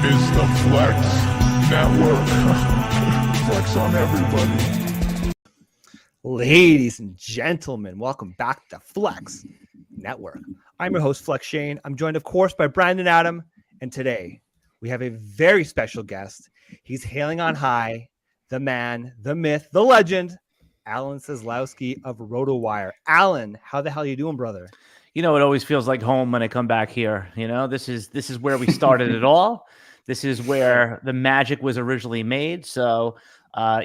is the Flex Network. Flex on everybody. Ladies and gentlemen, welcome back to Flex Network. I'm your host, Flex Shane. I'm joined, of course, by Brandon Adam. And today we have a very special guest. He's hailing on high, the man, the myth, the legend, Alan Seslowsky of Rotowire. Alan, how the hell are you doing, brother? You know, it always feels like home when I come back here. You know, this is where we started it all. This is where the magic was originally made. So,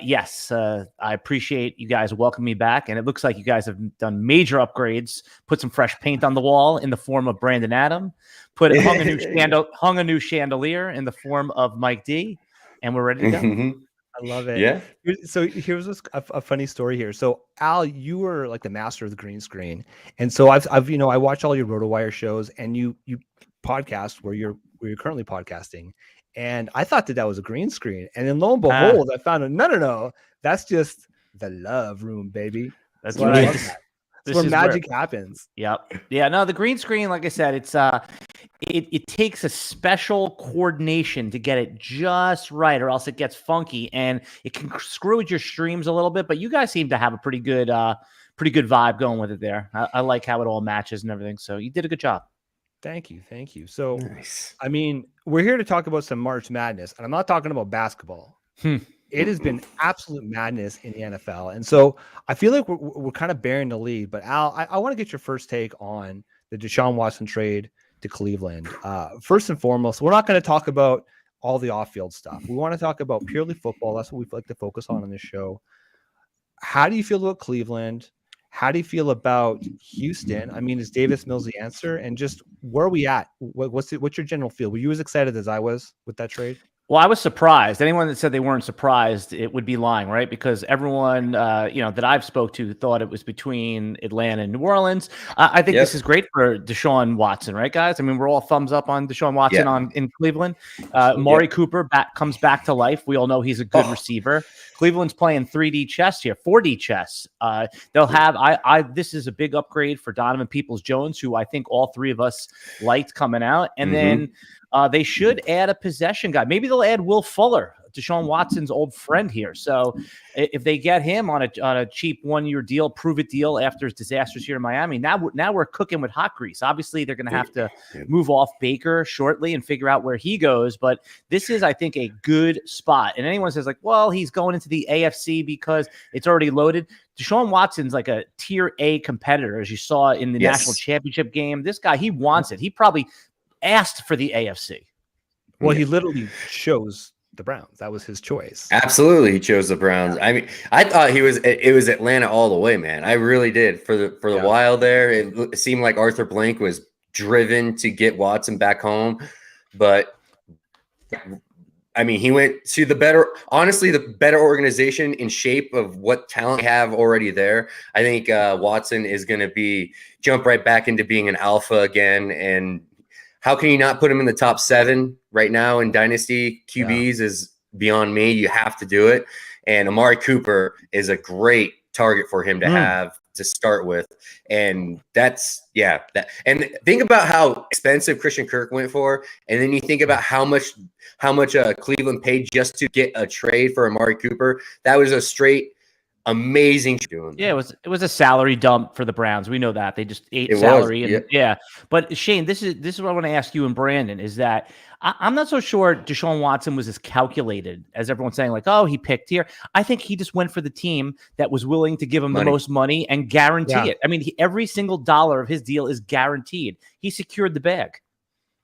yes, I appreciate you guys welcoming me back. And it looks like you guys have done major upgrades, put some fresh paint on the wall in the form of Brandon Adam, hung a new chandelier in the form of Mike D, and we're ready to go. I love it. Yeah. So here's a funny story here. So Al, you were like the master of the green screen, and so I've I watch all your RotoWire shows, and you podcast where you're currently podcasting, and I thought that was a green screen, and then lo and behold, I found no, that's just the love room, baby. That's what right. That's where magic happens. Yep. Yeah. No, the green screen, like I said, it's it takes a special coordination to get it just right, or else it gets funky and it can screw with your streams a little bit. But you guys seem to have a pretty good vibe going with it there. I like how it all matches and everything. So you did a good job. Thank you. So, Nice. I mean, we're here to talk about some March Madness, and I'm not talking about basketball. It has been absolute madness in the NFL. And so I feel like we're kind of bearing the lead. But Al, I want to get your first take on the Deshaun Watson trade to Cleveland. First and foremost, we're not going to talk about all the off-field stuff. We want to talk about purely football. That's what we like to focus on this show. How do you feel about Cleveland? How do you feel about Houston? I mean, is Davis Mills the answer? And just where are we at? What's your general feel? Were you as excited as I was with that trade? Well, I was surprised. Anyone that said they weren't surprised, it would be lying, right? Because everyone, that I've spoke to thought it was between Atlanta and New Orleans. I think this is great for Deshaun Watson, right, guys? I mean, we're all thumbs up on Deshaun Watson in Cleveland. Amari Cooper comes back to life. We all know he's a good receiver. Cleveland's playing 3D chess here, 4D chess. They'll have this is a big upgrade for Donovan Peoples-Jones, who I think all three of us liked coming out, and then. They should add a possession guy. Maybe they'll add Will Fuller, Deshaun Watson's old friend here. So if they get him on a cheap 1-year deal, prove it deal after his disasters here in Miami, now we're cooking with hot grease. Obviously, they're going to have to move off Baker shortly and figure out where he goes. But this is, I think, a good spot. And anyone says like, well, he's going into the AFC because it's already loaded. Deshaun Watson's like a tier A competitor, as you saw in the national championship game. This guy, he wants it. He probably asked for the AFC. Well, he literally chose the Browns. That was his choice. Absolutely, he chose the Browns. I mean, I thought it was Atlanta all the way, man. I really did. For the while there, it seemed like Arthur Blank was driven to get Watson back home, but I mean, he went to the better organization in shape of what talent they have already there. I think Watson is going to jump right back into being an alpha again. And how can you not put him in the top 7 right now in Dynasty QBs is beyond me. You have to do it. And Amari Cooper is a great target for him to have to start with. And and think about how expensive Christian Kirk went for. And then you think about how much Cleveland paid just to get a trade for Amari Cooper. That was a straight amazing doing. Yeah, it was a salary dump for the Browns. We know that they just ate salary. But Shane, this is what I want to ask you and Brandon is that I'm not so sure Deshaun Watson was as calculated as everyone's saying. Like, oh, he picked here. I think he just went for the team that was willing to give him the most money and guarantee it. I mean, every single dollar of his deal is guaranteed. He secured the bag.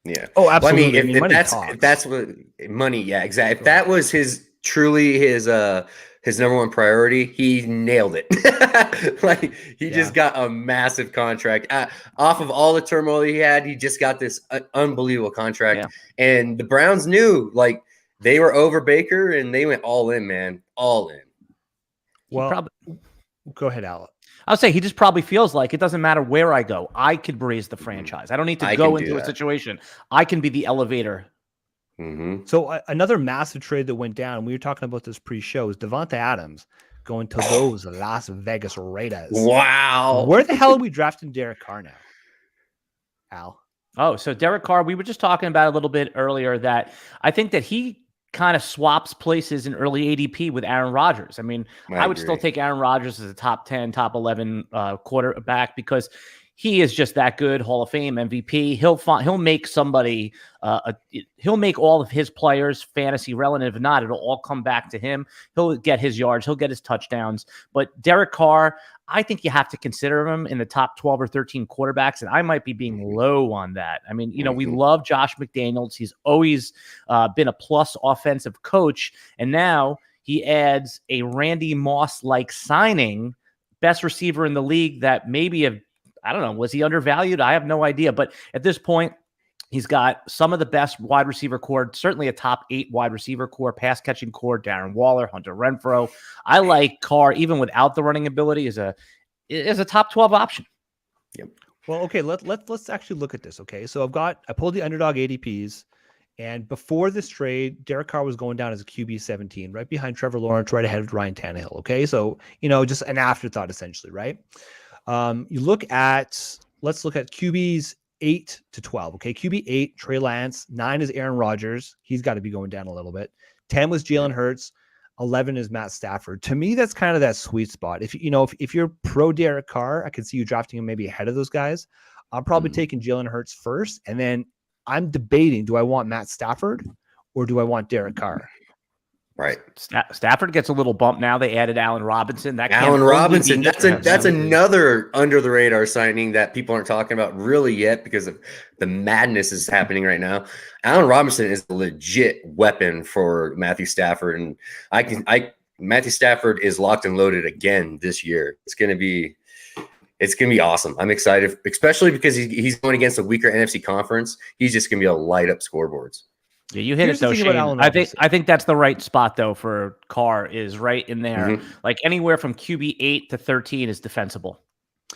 Yeah. Oh, absolutely. Well, I mean, if that's what money. Yeah, exactly. If that was his number one priority, he nailed it. He just got a massive contract off of all the turmoil he had. He just got this unbelievable contract, and the Browns knew they were over Baker, and they went all in, man, all in. Well, go ahead, Al. I'll say he just probably feels like it doesn't matter where I go. I could raise the franchise. I don't need to go into a situation. I can be the elevator. Mm-hmm. So another massive trade that went down, and we were talking about this pre-show, is Devonta Adams going to those Las Vegas Raiders. Wow. Where the hell are we drafting Derek Carr now, Al? Oh, so Derek Carr, we were just talking about a little bit earlier that I think that he kind of swaps places in early ADP with Aaron Rodgers. I mean, I would still take Aaron Rodgers as a top 10, top 11 quarterback because he is just that good. Hall of Fame MVP. He'll make somebody. He'll make all of his players fantasy relevant. If not, it'll all come back to him. He'll get his yards. He'll get his touchdowns. But Derek Carr, I think you have to consider him in the top 12 or 13 quarterbacks, and I might be being low on that. I mean, we love Josh McDaniels. He's always been a plus offensive coach, and now he adds a Randy Moss-like signing, best receiver in the league that maybe I don't know, was he undervalued? I have no idea, but at this point, he's got some of the best wide receiver core, certainly a top 8 wide receiver core, pass catching core, Darren Waller, Hunter Renfrow. I like Carr, even without the running ability, is a top 12 option. Yep. Well, okay, let's actually look at this. Okay, so I pulled the underdog ADPs, and before this trade, Derek Carr was going down as a QB 17, right behind Trevor Lawrence, right ahead of Ryan Tannehill. Okay, so just an afterthought essentially, right? Let's look at QBs 8 to 12. Okay, QB 8, Trey Lance. 9 is Aaron Rodgers. He's got to be going down a little bit. 10 was Jalen Hurts. 11 is Matt Stafford. To me, that's kind of that sweet spot. If you're pro Derek Carr, I can see you drafting him maybe ahead of those guys. I'm probably taking Jalen Hurts first, and then I'm debating: do I want Matt Stafford or do I want Derek Carr? Right. Stafford gets a little bump now. They added Allen Robinson. That's another under the radar signing that people aren't talking about really yet because of the madness is happening right now. Allen Robinson is a legit weapon for Matthew Stafford, and Matthew Stafford is locked and loaded again this year. It's gonna be awesome. I'm excited, especially because he's going against a weaker NFC conference. He's just gonna be able to light up scoreboards. Yeah, you hit it though, Shane. I think that's the right spot though for Carr, is right in there. Like anywhere from QB 8 to 13 is defensible.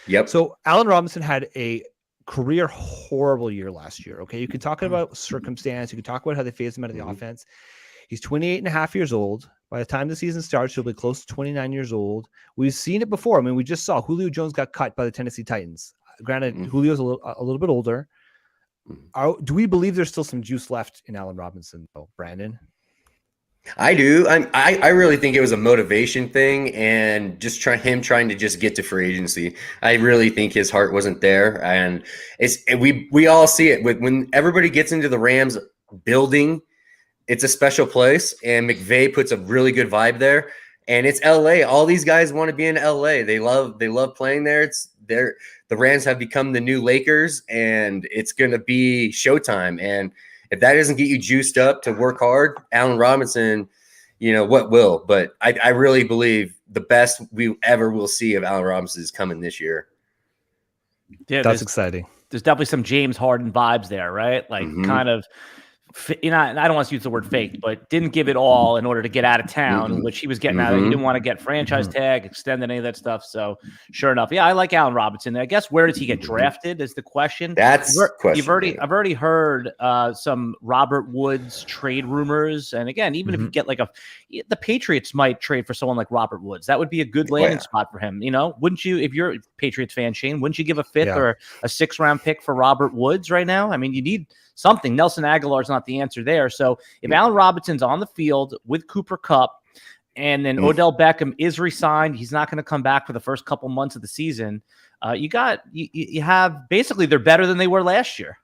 Yep. So Allen Robinson had a career horrible year last year. Okay, you can talk about circumstance. You can talk about how they phased him out of the offense. He's 28 and a half years old. By the time the season starts, he'll be close to 29 years old. We've seen it before. I mean, we just saw Julio Jones got cut by the Tennessee Titans. Granted, Julio's a little bit older. Do we believe there's still some juice left in Allen Robinson, though, Brandon? I do. I really think it was a motivation thing and just trying to just get to free agency. I really think his heart wasn't there, and we all see it when everybody gets into the Rams building. It's a special place, and McVay puts a really good vibe there. And it's LA. All these guys want to be in LA. They love playing there. The Rams have become the new Lakers, and it's going to be showtime. And if that doesn't get you juiced up to work hard, Allen Robinson, what will? But I really believe the best we ever will see of Allen Robinson is coming this year. Yeah, that's exciting. There's definitely some James Harden vibes there, right? Like kind of. I don't want to use the word fake, but didn't give it all in order to get out of town, which he was getting out of. He didn't want to get franchise tag, extend any of that stuff. So sure enough, yeah, I like Allen Robinson. I guess where does he get drafted is the question. That's the question. I've already heard some Robert Woods trade rumors. And again, even if you get the Patriots might trade for someone like Robert Woods. That would be a good landing spot for him. Wouldn't you, if you're a Patriots fan, Shane, wouldn't you give a 5th or a 6th round pick for Robert Woods right now? I mean, you need something. Nelson Aguilar's not the answer there. So if Allen Robinson's on the field with Cooper Kupp and then Odell Beckham is re-signed, he's not going to come back for the first couple months of the season. You have basically they're better than they were last year.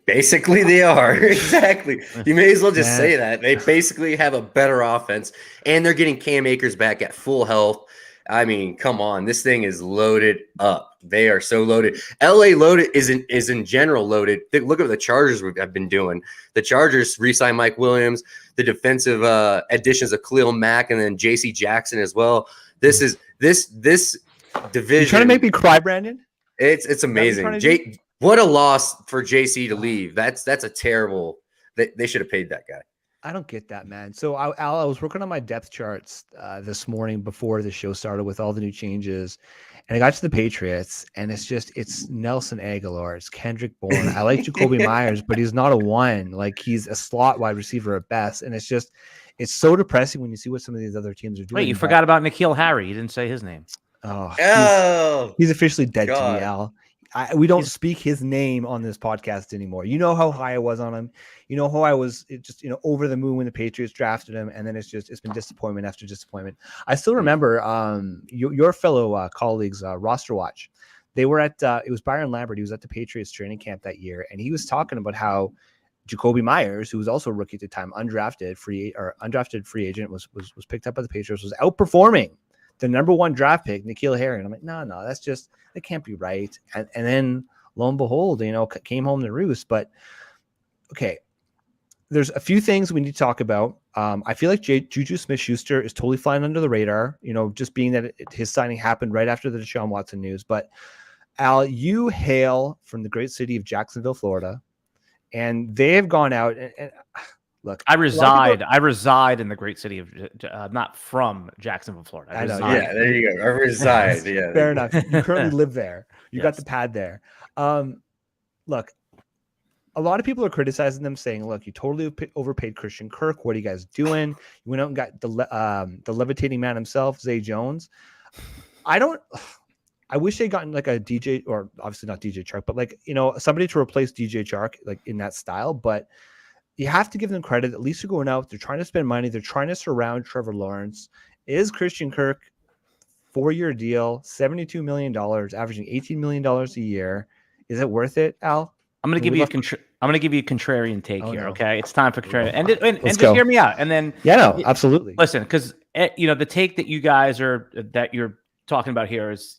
Basically, they are. Exactly. You may as well just say that. They basically have a better offense, and they're getting Cam Akers back at full health. I mean, come on. This thing is loaded up. They are so loaded. LA loaded is in general loaded. Look at the Chargers have been doing. The Chargers re-signed Mike Williams, the defensive additions of Khalil Mack, and then J.C. Jackson as well. This division. You trying to make me cry, Brandon? It's amazing. What a loss for JC to leave. That's a terrible. They should have paid that guy. I don't get that, man. So I was working on my depth charts this morning before the show started with all the new changes, and I got to the Patriots, and it's Nelson Aguilar, it's Kendrick Bourne. I like Jacoby Myers, but he's not a 1. Like, he's a slot wide receiver at best, and it's so depressing when you see what some of these other teams are doing. Wait, you forgot about N'Keal Harry? You didn't say his name. Oh, he's officially dead to me, Al. we don't speak his name on this podcast anymore. You know how high I was on him. You know how I was just over the moon when the Patriots drafted him, and then it's been disappointment after disappointment. I still remember your fellow colleagues, RosterWatch. They were at it was Byron Lambert. He was at the Patriots training camp that year, and he was talking about how Jacoby Myers, who was also a rookie at the time, undrafted free agent, was picked up by the Patriots, was outperforming the number 1 draft pick, N'Keal Harry. And I'm like, no, that can't be right. And then lo and behold, came home to roost. But okay, there's a few things we need to talk about. I feel like Juju Smith-Schuster is totally flying under the radar, just being that his signing happened right after the Deshaun Watson news. But Al, you hail from the great city of Jacksonville, Florida, and they have gone out and look. I reside in the great city of, not from Jacksonville, Florida. I know. Yeah, there you go. I reside. Yeah, fair enough. You currently live there. You got the pad there. Look, a lot of people are criticizing them, saying, "Look, you totally overpaid Christian Kirk. What are you guys doing? You went out and got the levitating man himself, Zay Jones." I wish they'd gotten like a DJ, or obviously not DJ Chark, but like, somebody to replace DJ Chark, like in that style. But you have to give them credit. At least they're going out. They're trying to spend money. They're trying to surround Trevor Lawrence. Is Christian Kirk 4-year deal, $72 million, averaging $18 million a year? Is it worth it, Al? I'm going to give you a contrarian take here. No. Okay, it's time for contrarian, and just go. Hear me out, and then absolutely. Listen, because the take that you're talking about here is,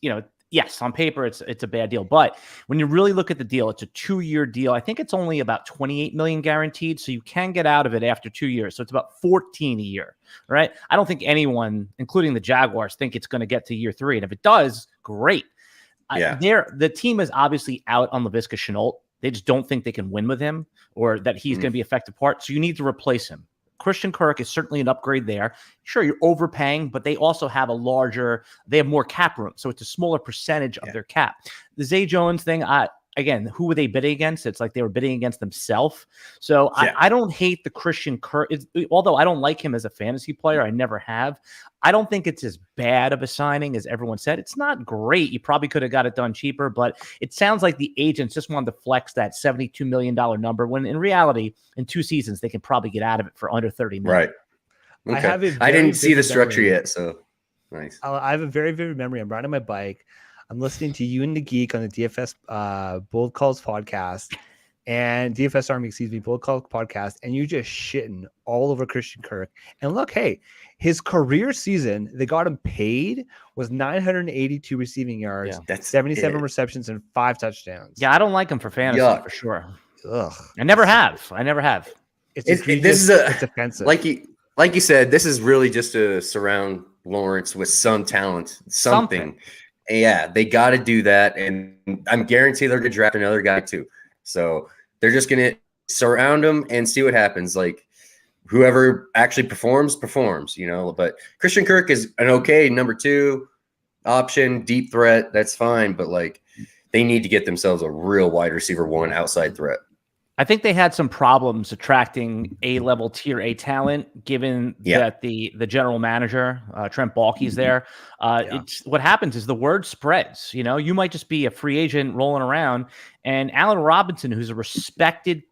yes, on paper it's a bad deal, but when you really look at the deal, it's a 2-year deal. I think it's only about $28 million guaranteed, so you can get out of it after 2 years. So it's about $14 a year, right? I don't think anyone, including the Jaguars, think it's going to get to year 3, and if it does, great. Yeah. The team is obviously out on Laviska Shenault. They just don't think they can win with him, or that he's going to be an effective part. So you need to replace him. Christian Kirk is certainly an upgrade there. Sure, you're overpaying, but they also have they have more cap room. So it's a smaller percentage of their cap. The Zay Jones thing, again, who were they bidding against? It's like they were bidding against themselves. So I don't hate the Christian Kirk. Although I don't like him as a fantasy player, I never have. I don't think it's as bad of a signing as everyone said. It's not great. You probably could have got it done cheaper, but it sounds like the agents just wanted to flex that $72 million number, when in reality, in 2 seasons, they can probably get out of it for under $30 million. Right. Okay. I didn't see the structure yet, so nice. I have a very vivid memory. I'm riding my bike. I'm listening to you and the Geek on the DFS Bold Calls podcast, and DFS Army, Bold Calls podcast, and you just shitting all over Christian Kirk. And look, hey, his career season, they got him paid, was 982 receiving yards, that's 77 receptions, and 5 touchdowns. Yeah, I don't like him for fantasy for sure. Ugh. I never have. It's offensive. Like you said, this is really just to surround Lawrence with some talent, something. Yeah, they got to do that, and I'm guaranteed they're going to draft another guy too. So they're just going to surround him and see what happens. Like, whoever actually performs. But Christian Kirk is an okay number 2 option, deep threat. That's fine, but like, they need to get themselves a real wide receiver 1 outside threat. I think they had some problems attracting A-level tier A talent, given that the general manager, Trent Baalke's there. It's what happens is the word spreads. You might just be a free agent rolling around, and Allen Robinson, who's a respected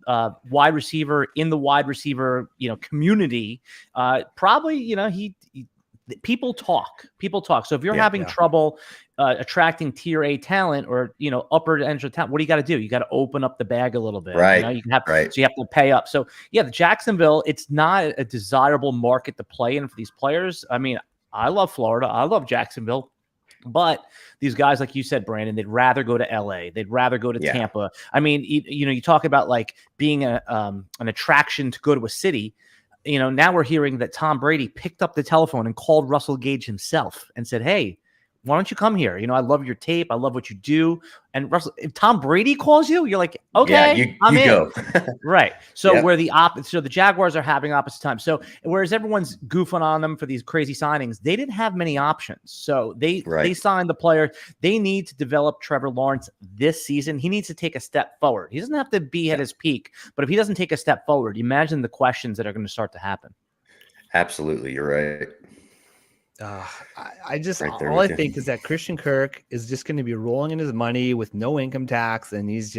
wide receiver in the wide receiver community, probably people talk. So if you're having trouble attracting tier A talent or upper end of talent, what do you got to do? You got to open up the bag a little bit, right? You have to pay up. So the Jacksonville, it's not a desirable market to play in for these players. I mean, I love Florida, I love Jacksonville, but these guys, like you said, Brandon, they'd rather go to LA, they'd rather go to Tampa. I mean, you talk about like being an attraction to go to a city. Now we're hearing that Tom Brady picked up the telephone and called Russell Gage himself and said, "Hey, why don't you come here? I love your tape. I love what you do." And Russell, if Tom Brady calls you, you're like, okay, I'm in. Go. Right. So where the Jaguars are having opposite time. So whereas everyone's goofing on them for these crazy signings, they didn't have many options. So they signed the player. They need to develop Trevor Lawrence this season. He needs to take a step forward. He doesn't have to be at his peak, but if he doesn't take a step forward, imagine the questions that are going to start to happen. Absolutely. You're right. I just Right there all I with you. think is that Christian Kirk is just going to be rolling in his money with no income tax, and he's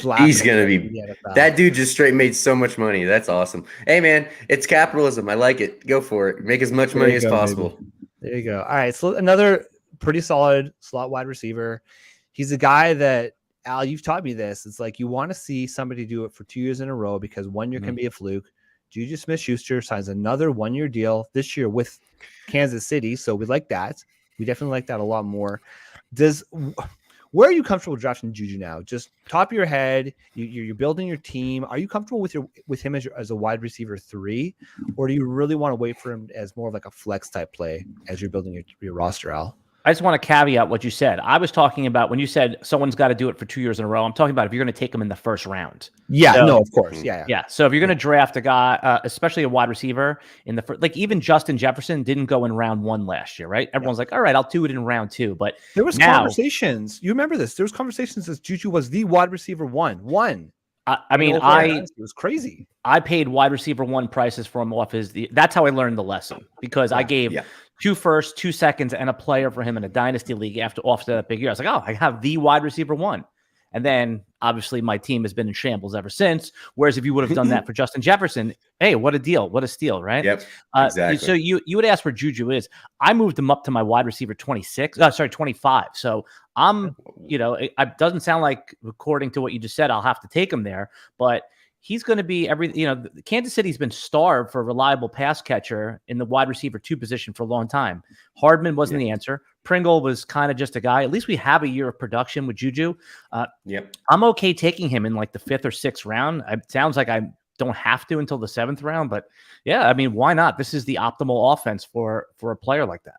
laughing. He's gonna be in the NFL. that dude. Just straight made so much money. That's awesome. Hey man, it's capitalism. I like it. Go for it. Make as much There money you as go, possible. baby. There you go. All right, so another pretty solid slot wide receiver. He's a guy that, Al, you've taught me this. It's like you want to see somebody do it for 2 years in a row because 1 year can be a fluke. Juju Smith-Schuster signs another 1 year deal this year with Kansas City, so we like that. We definitely like that a lot more. Where are you comfortable drafting Juju now? Just top of your head, you're building your team. Are you comfortable with him as a wide receiver 3, or do you really want to wait for him as more of like a flex type play as you're building your roster, Al? I just want to caveat what you said. I was talking about when you said someone's got to do it for 2 years in a row. I'm talking about if you're going to take them in the first round. Yeah, So, no, of course. Yeah. So if you're going to draft a guy, especially a wide receiver in the first, like even Justin Jefferson didn't go in round 1 last year, right? Everyone's like, all right, I'll do it in round 2. But there was conversations. You remember this? There was conversations as Juju was the wide receiver one. I mean, it was crazy. I paid wide receiver 1 prices for him off that's how I learned the lesson, because I gave 2 firsts, 2 seconds, and a player for him in a dynasty league after that big year. I was like, oh, I have the wide receiver 1. And then obviously my team has been in shambles ever since. Whereas if you would have done that for Justin Jefferson, hey, what a deal. What a steal, right? Yep. Exactly. So you would ask where Juju is. I moved him up to my wide receiver 25. So it doesn't sound like, according to what you just said, I'll have to take him there, but he's going to be Kansas City's been starved for a reliable pass catcher in the wide receiver 2 position for a long time. Hardman wasn't the answer. Pringle was kind of just a guy. At least we have a year of production with Juju. I'm okay taking him in like the 5th or 6th round. It sounds like I don't have to until the 7th round, but yeah, I mean, why not? This is the optimal offense for a player like that.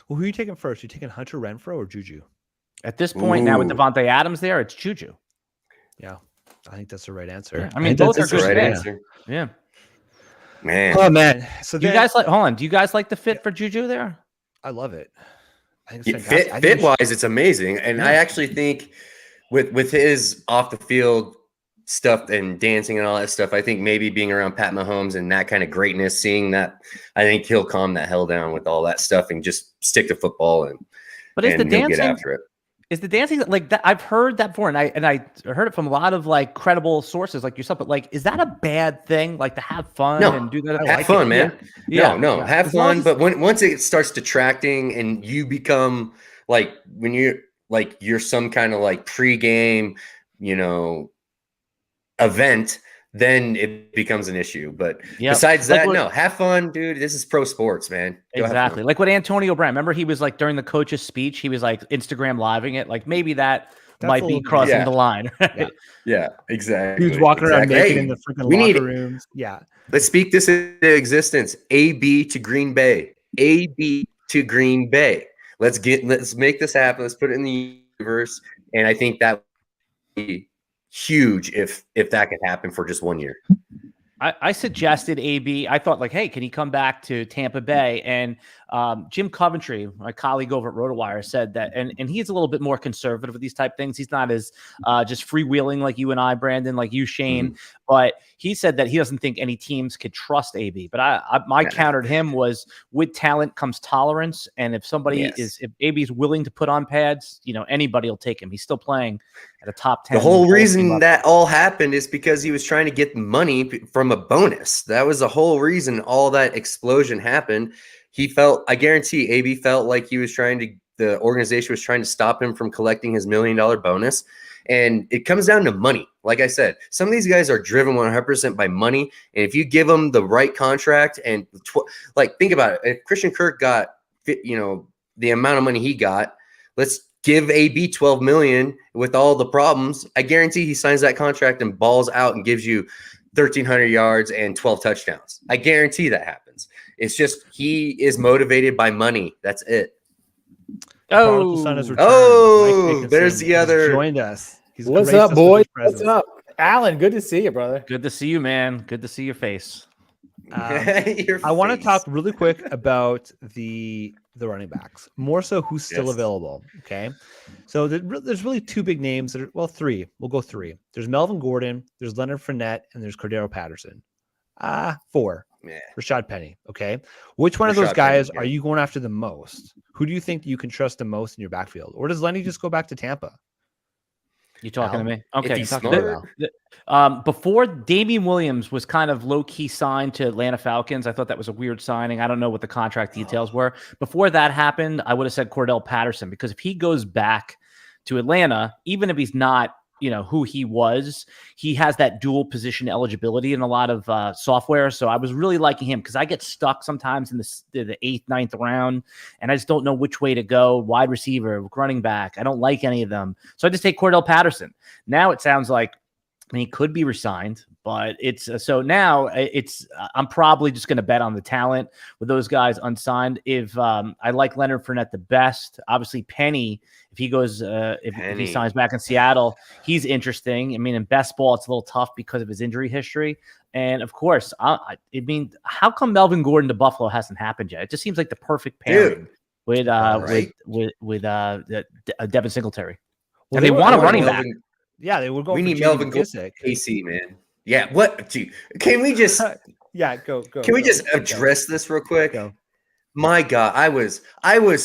Well, who are you taking first? You taking Hunter Renfrow or Juju? At this point now with Devontae Adams there, it's Juju. Yeah. I think that's the right answer. Yeah, I mean, both are good. Right answer. Yeah. Man. Oh man. So do you guys like the fit for Juju there? I love it. I think it's fantastic. Fit wise, it's amazing. And I actually think with his off the field stuff and dancing and all that stuff, I think maybe being around Pat Mahomes and that kind of greatness, seeing that, I think he'll calm that hell down with all that stuff and just stick to football and get after it. Is the dancing like that? I've heard that before, and I heard it from a lot of like credible sources like yourself. But like, is that a bad thing? Like to have fun and do that? Have fun, man. No, have fun. But once it starts detracting and you become like when you're some kind of like pregame, event, then it becomes an issue. But besides that, no, have fun, dude. This is pro sports, man. Exactly. Like what Antonio Brown, remember he was like during the coach's speech, he was like Instagram living it. Like maybe that might be crossing the line. Right? Yeah, exactly. Dude's walking around naked in the freaking locker rooms. Yeah. Let's speak this into existence. AB to Green Bay. AB to Green Bay. Let's make this happen. Let's put it in the universe. And I think that would be huge if that could happen for just 1 year. I suggested AB. I thought like, hey, can he come back to Tampa Bay? And Jim Coventry, my colleague over at RotoWire, said that, and he's a little bit more conservative with these type things. He's not as just freewheeling like you and I, Brandon, like you, Shane. But he said that he doesn't think any teams could trust AB. But my countered him was, with talent comes tolerance, and if somebody if AB is willing to put on pads, anybody will take him. He's still playing at a top 10. The whole reason that all happened is because he was trying to get money from a bonus. That was the whole reason all that explosion happened. I guarantee AB felt like the organization was trying to stop him from collecting his $1 million bonus. And it comes down to money. Like I said, some of these guys are driven 100% by money. And if you give them the right contract and think about it, if Christian Kirk got, the amount of money he got, let's give AB $12 million with all the problems. I guarantee he signs that contract and balls out and gives you 1,300 yards and 12 touchdowns. I guarantee that happens. It's just he is motivated by money. That's it. There's the other. Joined us. What's up, boy? What's up, Alan? Good to see you, brother. Good to see you, man. Good to see your face. I want to talk really quick about the running backs, more so who's still available. Okay, so there's really 2 big names. 3. We'll go 3. There's Melvin Gordon, there's Leonard Fournette, and there's Cordero Patterson. 4. Rashad Penny. Okay. Which one of those guys are you going after the most? Who do you think you can trust the most in your backfield? Or does Lenny just go back to Tampa? You talking to me? Okay. Before Damian Williams was kind of low-key signed to Atlanta Falcons, I thought that was a weird signing. I don't know what the contract details were. Before that happened, I would have said Cordell Patterson, because if he goes back to Atlanta, even if he's not, who he was, he has that dual position eligibility in a lot of software. So I was really liking him, because I get stuck sometimes in the 8th, 9th round, and I just don't know which way to go. Wide receiver, running back, I don't like any of them. So I just take Cordell Patterson. Now it sounds like, he could be resigned, but I'm probably just going to bet on the talent with those guys unsigned. If I like Leonard Fournette the best, obviously Penny, if he goes, if he signs back in Seattle, he's interesting. I mean, in best ball, it's a little tough because of his injury history. And of course, how come Melvin Gordon to Buffalo hasn't happened yet? It just seems like the perfect pairing with Devin Singletary. Well, they want a running back. Yeah, they were going. We need Melvin McKissick. KC, man. Yeah, what? Dude, can we just? Go. Can we just address this real quick? Go. My God, I was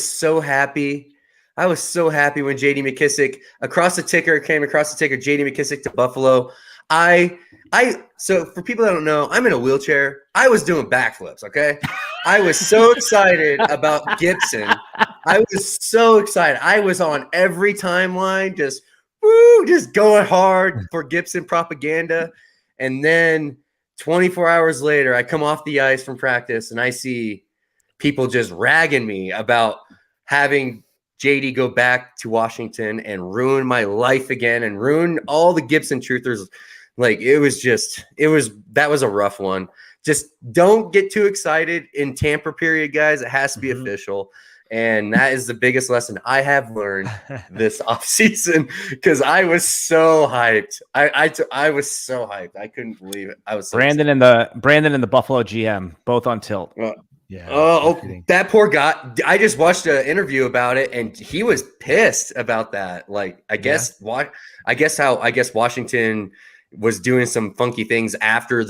so happy. I was so happy when J.D. McKissick came across the ticker. J.D. McKissick to Buffalo. So for people that don't know, I'm in a wheelchair. I was doing backflips. Okay, I was so excited about Gibson. I was so excited. I was on every timeline, just going hard for Gibson propaganda. And then 24 hours later, I come off the ice from practice and I see people just ragging me about having JD go back to Washington and ruin my life again and ruin all the Gibson truthers. Like, that was a rough one. Just don't get too excited in tamper period, guys. It has to be official. And that is the biggest lesson I have learned this offseason, because I was so hyped. I was so hyped. I couldn't believe it. I was so Brandon and the Buffalo GM, both on tilt. That poor guy. I just watched an interview about it, and he was pissed about that. Like, I guess Washington was doing some funky things after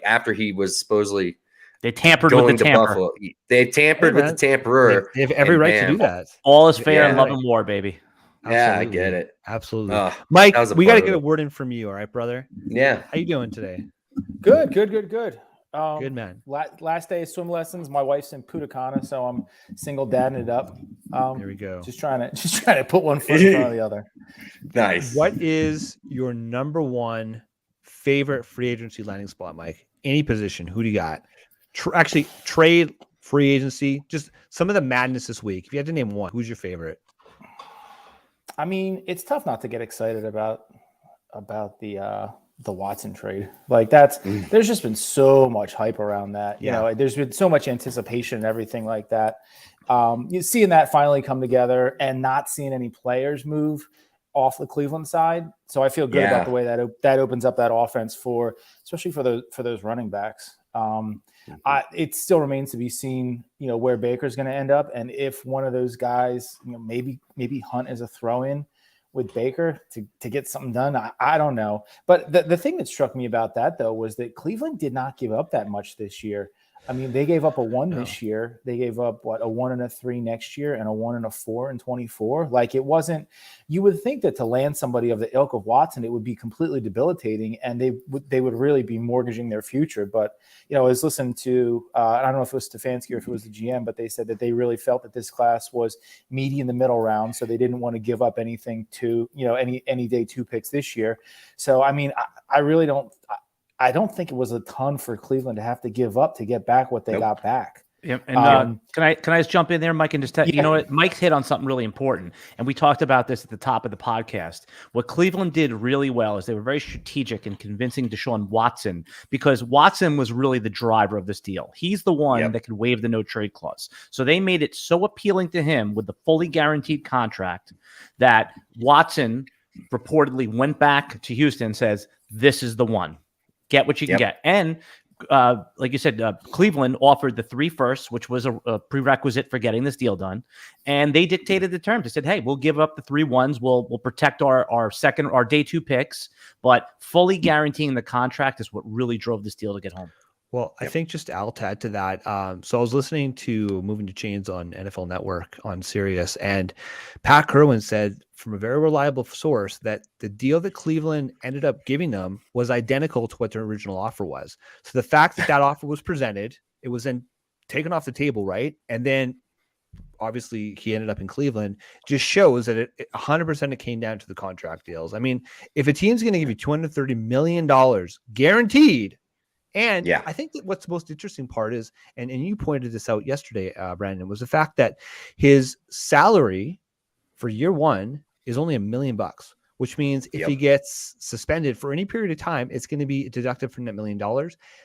after he was supposedly. They tampered with the tamper. Buffalo. They tampered with the tamperer. They have every right to do that. All is fair in love and war, baby. Absolutely. Yeah, I get it. Absolutely. Mike, we got to get a word in from you. All right, brother? Yeah. How you doing today? Good. Good, man. Last day of swim lessons. My wife's in Punta Cana, so I'm single dadding it up. There we go. Just trying to put one foot in front of the other. Nice. What is your number one favorite free agency landing spot, Mike? Any position. Who do you got? Actually, trade, free agency, just some of the madness this week. If you had to name one, who's your favorite? I mean, it's tough not to get excited about the Watson trade. Like, there's just been so much hype around that. You know, there's been so much anticipation and everything like that. You seeing that finally come together and not seeing any players move off the Cleveland side. So I feel good about the way that opens up that offense especially for those running backs. It still remains to be seen, where Baker's going to end up, and if one of those guys, maybe Hunt as a throw-in with Baker to get something done. I don't know, but the thing that struck me about that though was that Cleveland did not give up that much this year. I mean, they gave up a 1 this year. They gave up a 1 and a 3 next year, and a 1 and a 4 in 24. Like, it wasn't. You would think that to land somebody of the ilk of Watson, it would be completely debilitating, and they would really be mortgaging their future. But I was listening to I don't know if it was Stefanski or if it was the GM, but they said that they really felt that this class was meaty in the middle round, so they didn't want to give up anything to any day 2 picks this year. So I mean, I really don't. I don't think it was a ton for Cleveland to have to give up to get back what they got back. Yeah, and can I just jump in there, Mike, and just tell you know what, Mike's hit on something really important, and we talked about this at the top of the podcast. What Cleveland did really well is they were very strategic in convincing Deshaun Watson, because Watson was really the driver of this deal. He's the one that could waive the no trade clause. So they made it so appealing to him with the fully guaranteed contract that Watson reportedly went back to Houston and says, "This is the one. Get what you can get." And like you said, Cleveland offered the 3 firsts, which was a prerequisite for getting this deal done. And they dictated the terms. They said, "Hey, we'll give up the 3 1s. We'll protect our day 2 picks, but fully guaranteeing the contract is what really drove this deal to get home." Well, I think just to add to that, so I was listening to Moving to Chains on NFL Network on Sirius, and Pat Kerwin said from a very reliable source that the deal that Cleveland ended up giving them was identical to what their original offer was. So the fact that offer was presented, it was then taken off the table, right? And then obviously he ended up in Cleveland, just shows that it 100% it came down to the contract deals. I mean, if a team's going to give you $230 million guaranteed, and I think that what's the most interesting part is, and you pointed this out yesterday, Brandon, was the fact that his salary for year one is only $1 million, which means if he gets suspended for any period of time, it's going to be deducted from that $1 million.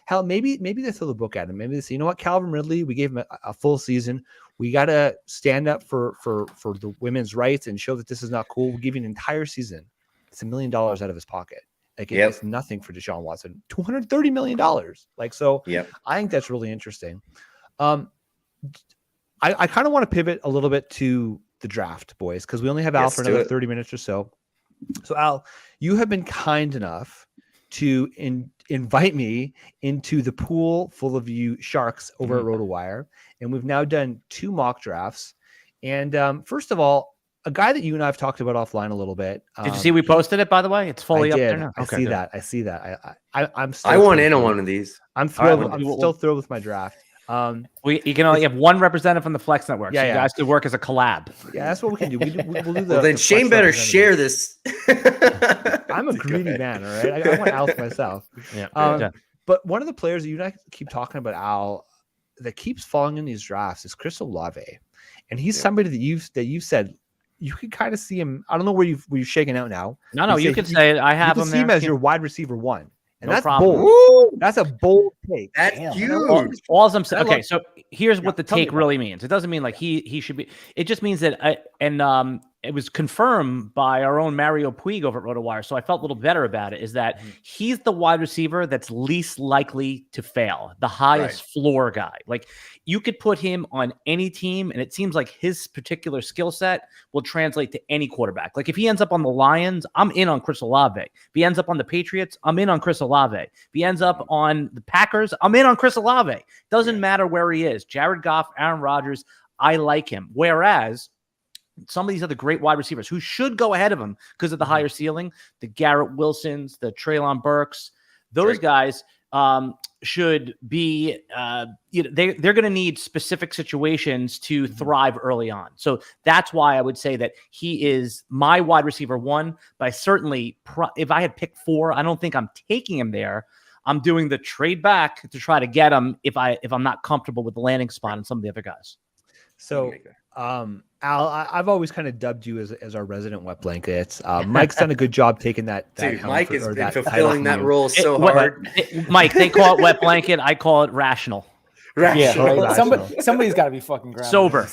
Hell, maybe they throw the book at him. Maybe they say, you know what, Calvin Ridley, we gave him a full season. We got to stand up for the women's rights and show that this is not cool. We'll give you an entire season. It's $1 million out of his pocket. Like it's nothing for Deshaun Watson. $230 million. Like, so I think that's really interesting. I kind of want to pivot a little bit to the draft, boys, because we only have Al for another 30 minutes or so. So Al, you have been kind enough to invite me into the pool full of you sharks over at RotoWire. And we've now done 2 mock drafts. And first of all, a guy that you and I have talked about offline a little bit. Did you see we posted it, by the way? It's fully up there now. I see that. I'm still I want in on one of these. I'm thrilled. I'm still thrilled with my draft. You can only have one representative from the Flex Network. So you guys could work as a collab. Yeah, that's what we can do. We'll do the. Well, then Shane better share this. I'm a greedy man. All right, I want Al for myself. But one of the players that you and I keep talking about, Al, that keeps falling in these drafts is Chris Olave, and he's somebody that you've said you can kind of see him. I don't know where you're shaking out now. No, you can say it. I have him see him as your wide receiver 1. And that's problem. bold. That's a bold take. That's huge. All I'm saying. Okay, so here's what the take really means. It doesn't mean like he should be. It just means that it was confirmed by our own Mario Puig over at RotoWire, so I felt a little better about it, is that he's the wide receiver that's least likely to fail, the highest floor guy. Like, you could put him on any team, and it seems like his particular skill set will translate to any quarterback. Like, if he ends up on the Lions, I'm in on Chris Olave. If he ends up on the Patriots, I'm in on Chris Olave. If he ends up on the Packers, I'm in on Chris Olave. Doesn't matter where he is. Jared Goff, Aaron Rodgers, I like him. Whereas some of these other great wide receivers who should go ahead of him because of the higher ceiling, the Garrett Wilsons, the Treylon Burks, those guys should be, they're going to need specific situations to thrive early on. So that's why I would say that he is my wide receiver 1, but I certainly, if I had picked 4, I don't think I'm taking him there. I'm doing the trade back to try to get him if I'm not comfortable with the landing spot and some of the other guys. So, Al, I've always kind of dubbed you as our resident wet blanket. Mike's done a good job taking that. Dude, Mike has been fulfilling that role so hard. Mike, they call it wet blanket. I call it rational. Yeah, right. Somebody's got to be fucking grounded. Sober.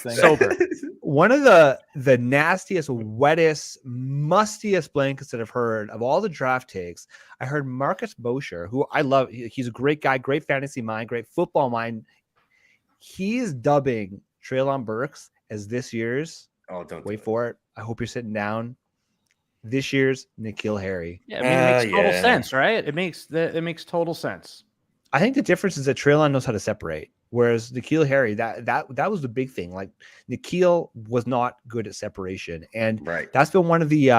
One of the nastiest, wettest, mustiest blankets that I've heard of all the draft takes. I heard Marcus Bosher, who I love. He's a great guy, great fantasy mind, great football mind. He's dubbing Treylon Burks as this year's. Oh, don't wait for it. I hope you're sitting down. This year's N'Keal Harry. Yeah, I mean, it makes total sense, right? It makes total sense. I think the difference is that Treylon knows how to separate, whereas N'Keal Harry, that was the big thing. Like, N'Keal was not good at separation, and that's been one of the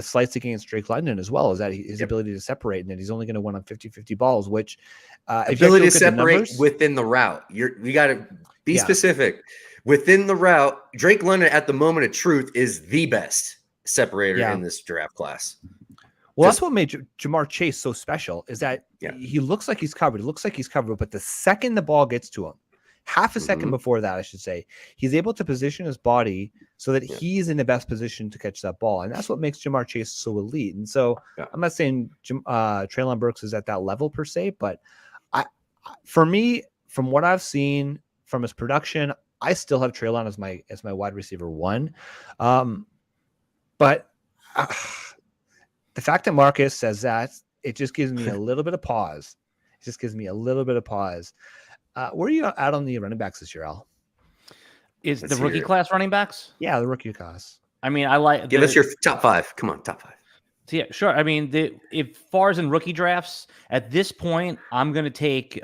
slights against Drake London as well, is that his ability to separate, and that he's only going to win on 50-50 balls, which ability to separate within the route. You got to be specific within the route. Drake London at the moment of truth is the best separator in this draft class. Well, that's what made Jamar Chase so special, is that he looks like he's covered. It looks like he's covered, but the second the ball gets to him, half a second before that, I should say, he's able to position his body so that he's in the best position to catch that ball. And that's what makes Jamar Chase so elite. And so I'm not saying Treylon Burks is at that level per se, but for me, from what I've seen from his production, I still have Treylon as my wide receiver 1. But the fact that Marcus says that, it just gives me a little bit of pause. Where are you at on the running backs this year, Al? Is the rookie class running backs? Yeah, the rookie class. I mean, I like. Give us your top 5. Come on, top 5. So yeah, sure. I mean, if far as in rookie drafts at this point, I'm going to take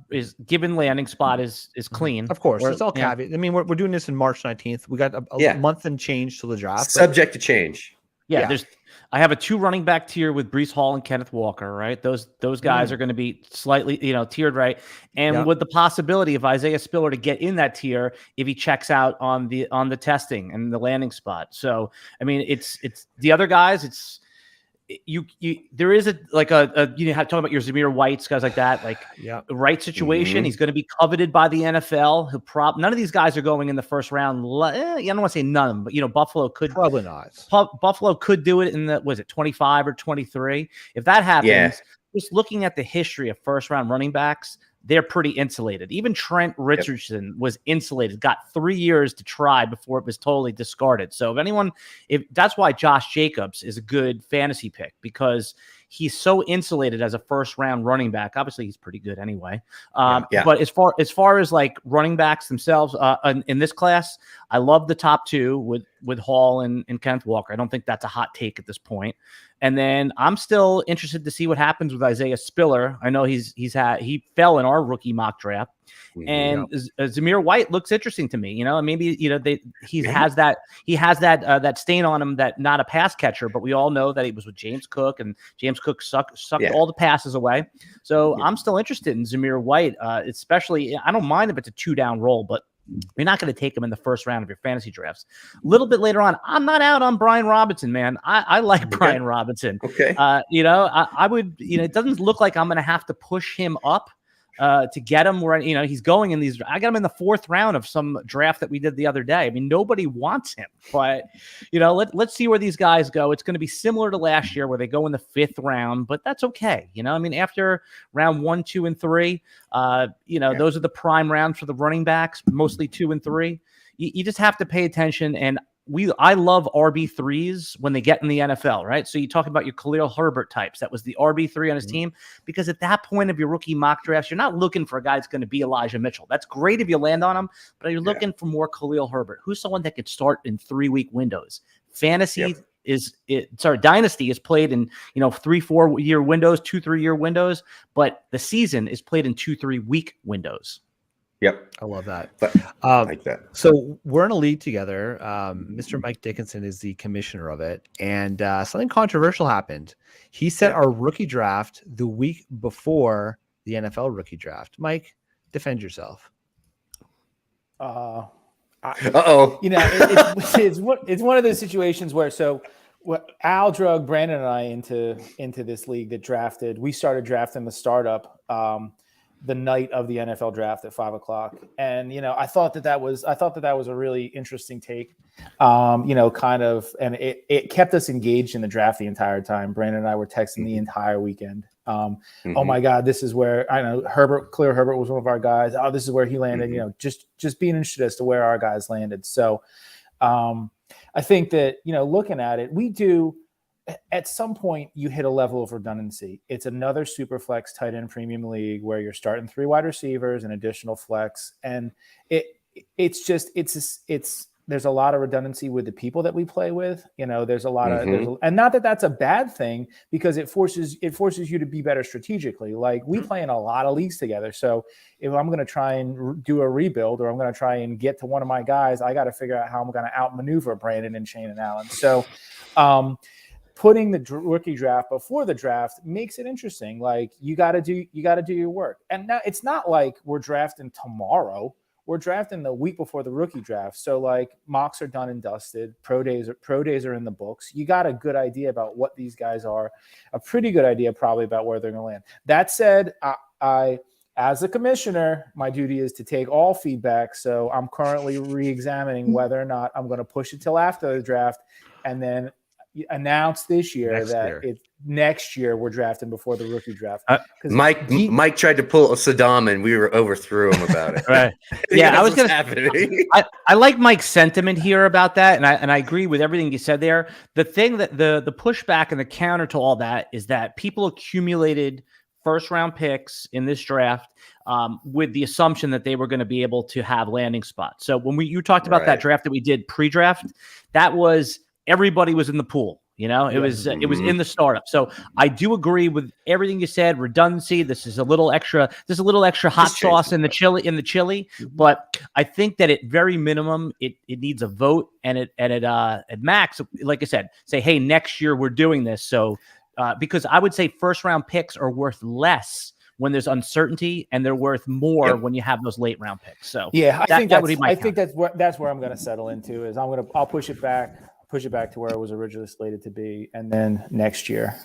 is given landing spot is clean. Of course, or, it's all caveat. I mean, we're doing this in March 19th. We got a month and change to the draft. Subject to change. Yeah, I have a 2 running back tier with Breece Hall and Kenneth Walker, right? Those guys are going to be slightly, tiered right. And with the possibility of Isaiah Spiller to get in that tier if he checks out on the testing and the landing spot. So, I mean, it's the other guys, it's there is talking about your Zamir Whites, guys like that, like right situation. He's going to be coveted by the NFL. None of these guys are going in the first round. I don't want to say none of them, but Buffalo could probably not. Buffalo could do it in was it 25 or 23? If that happens, just looking at the history of first round running backs, they're pretty insulated. Even Trent Richardson was insulated, got 3 years to try before it was totally discarded. So if that's why Josh Jacobs is a good fantasy pick, because he's so insulated as a first round running back. Obviously he's pretty good anyway. But as far as like running backs themselves in this class, I love the top 2 with Hall and Kenneth Walker. I don't think that's a hot take at this point. And then I'm still interested to see what happens with Isaiah Spiller. I know he fell in our rookie mock draft, and Zamir White looks interesting to me. Maybe he has that stain on him, that not a pass catcher, but we all know that he was with James Cook, and James Cook sucked all the passes away. So I'm still interested in Zamir White, especially. I don't mind if it's a 2-down role, but you're not going to take him in the first round of your fantasy drafts. A little bit later on, I'm not out on Brian Robinson, man. I like Brian Robinson. Okay. I would, it doesn't look like I'm going to have to push him up to get him where, he's going in these. I got him in the 4th round of some draft that we did the other day. I mean, nobody wants him, but let's see where these guys go. It's going to be similar to last year where they go in the 5th round, but that's okay. After round 1, 2, and 3, those are the prime rounds for the running backs, mostly 2 and 3. You just have to pay attention. And I love RB3s when they get in the NFL, right? So you talk about your Khalil Herbert types. That was the RB3 on his team, because at that point of your rookie mock drafts, you're not looking for a guy that's going to be Elijah Mitchell. That's great if you land on him, but you're looking for more Khalil Herbert, who's someone that could start in 3-week windows. Fantasy Dynasty is played in 3-4 year windows, 2-3 year windows, but the season is played in 2-3 week windows. Yep. I love that. I like that. So we're in a league together. Mr. Mike Dickinson is the commissioner of it. And something controversial happened. He set our rookie draft the week before the NFL rookie draft. Mike, defend yourself. Uh-oh. It's one of those situations where Al drug Brandon and I into this league that drafted. We started drafting the startup the night of the NFL draft at 5:00. And, I thought that was a really interesting take, and it kept us engaged in the draft the entire time. Brandon and I were texting the entire weekend. Oh my God, this is where I know Khalil Herbert was one of our guys. Oh, this is where he landed, just being interested as to where our guys landed. So I think that, looking at it, we do, at some point you hit a level of redundancy. It's another super flex tight end premium league where you're starting 3 wide receivers and additional flex. And there's a lot of redundancy with the people that we play with. There's a lot of, and not that that's a bad thing, because it forces you to be better strategically. Like, we play in a lot of leagues together. So if I'm going to try and do a rebuild, or I'm going to try and get to one of my guys, I got to figure out how I'm going to outmaneuver Brandon and Shane and Allen. So, putting the rookie draft before the draft makes it interesting. Like, you got to do your work. And now it's not like we're drafting tomorrow. We're drafting the week before the rookie draft. So, like, mocks are done and dusted. Pro days are in the books. You got a good idea about what these guys are, a pretty good idea probably about where they're going to land. That said, I as a commissioner, my duty is to take all feedback. So I'm currently re-examining whether or not I'm going to push it till after the draft, and then announce this year next year we're drafting before the rookie draft. Mike tried to pull a Saddam and we overthrew him about it. Right. Yeah, I was going to. I like Mike's sentiment here about that, and I agree with everything you said there. The thing that the pushback and the counter to all that is that people accumulated first round picks in this draft with the assumption that they were going to be able to have landing spots. So when you talked about that draft that we did pre-draft, that was. Everybody was in the pool. It was in the startup. So I do agree with everything you said. Redundancy. This is a little extra. There's a little extra hot sauce in the chili. But I think that at very minimum, it needs a vote, and at max, like I said, say, hey, next year we're doing this. So because I would say first round picks are worth less when there's uncertainty, and they're worth more when you have those late round picks. So I think that's where I'm going to settle into is I'll push it back to where it was originally slated to be, and then next year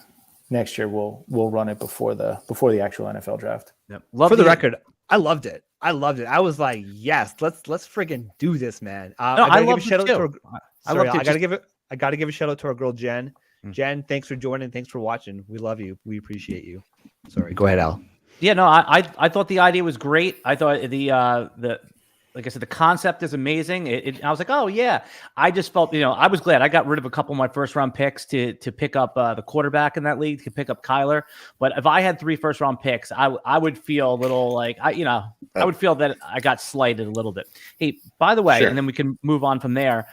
we'll run it before the actual NFL draft. Yep. For the record, I loved it. I was like, yes, let's friggin' do this, man. I gotta give a shout out to our girl Jen. Jen, thanks for joining. Thanks for watching. We love you. We appreciate you. Sorry, go ahead, Al. Yeah, no, I thought the idea was great. I thought like I said, the concept is amazing. I was like, oh yeah. I just felt, I was glad I got rid of a couple of my first round picks to pick up the quarterback in that league, to pick up Kyler. But if I had 3 first round picks, I would feel a little like I would feel that I got slighted a little bit. Hey, by the way, and then we can move on from there.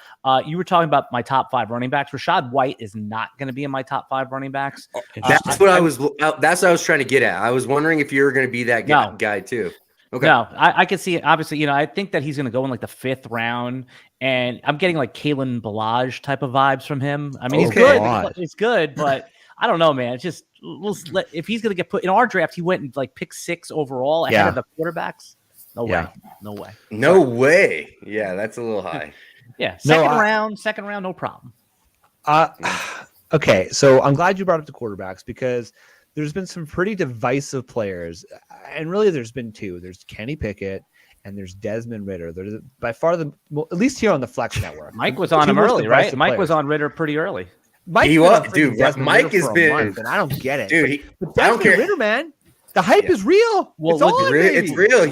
You were talking about my top 5 running backs. Rachaad White is not going to be in my top 5 running backs. That's what I was trying to get at. I was wondering if you were going to be that guy too. Okay. No, I can see it. Obviously, I think that he's going to go in like the 5th round, and I'm getting like Kalen Ballage type of vibes from him. I mean, he's good. It's good, but I don't know, man. It's just if he's going to get put in our draft, he went and like pick 6 overall ahead of the quarterbacks. No way. Yeah, that's a little high. Yeah, second round, no problem. Okay, so I'm glad you brought up the quarterbacks because there's been some pretty divisive players, and really there's been 2. There's Kenny Pickett and there's Desmond Ridder. They're by far at least here on the Flex Network. Mike was on him early, right? Mike was on Ridder pretty early. He was, dude. Mike has been, month, and I don't get it, dude. But I don't care, Ridder, man. The hype is real. Well, it's real.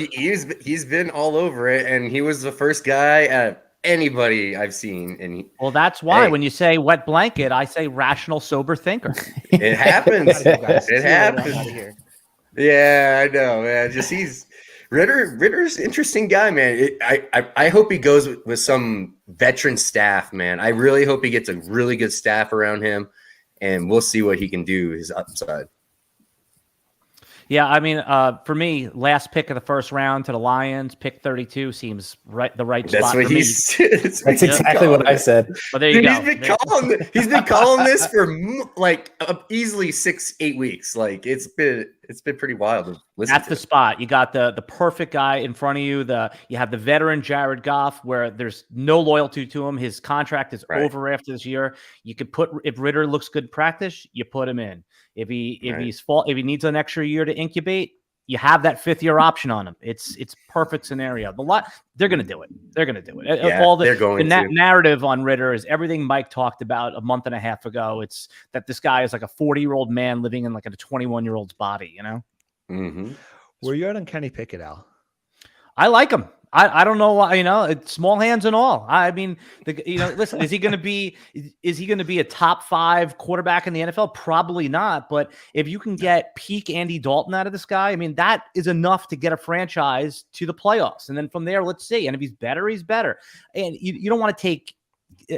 He's been all over it, and he was the first guy at anybody I've seen. And that's why when you say wet blanket, I say rational, sober thinker. It happens. It happens. Yeah, I know, man. Ritter's interesting guy, man. I hope he goes with some veteran staff, man. I really hope he gets a really good staff around him, and we'll see what he can do. His upside. Yeah, I mean, for me, last pick of the first round to the Lions, pick 32 seems the right spot for me. That's exactly what I said. Well, there you go. He's been calling this for like easily 6-8 weeks. Like it's been pretty wild to listen That's to. the spot. You got the perfect guy in front of you. You have the veteran Jared Goff, where there's no loyalty to him. His contract is over after this year. You could if Ridder looks good in practice, you put him in. If he needs an extra year to incubate, you have that 5th-year option on him. It's perfect scenario. They're going to do it. They're going to do it. Yeah, they're going to. Narrative on Ridder is everything Mike talked about a month and a half ago. It's that this guy is like a 40-year-old man living in like a 21-year-old's body. Mm-hmm. Where you at on Kenny Pickett, Al? I like him. I don't know why, it's small hands and all. I mean, listen, is he going to be a top 5 quarterback in the NFL? Probably not. But if you can get peak Andy Dalton out of this guy, I mean, that is enough to get a franchise to the playoffs. And then from there, let's see. And if he's better, he's better. And you don't want to take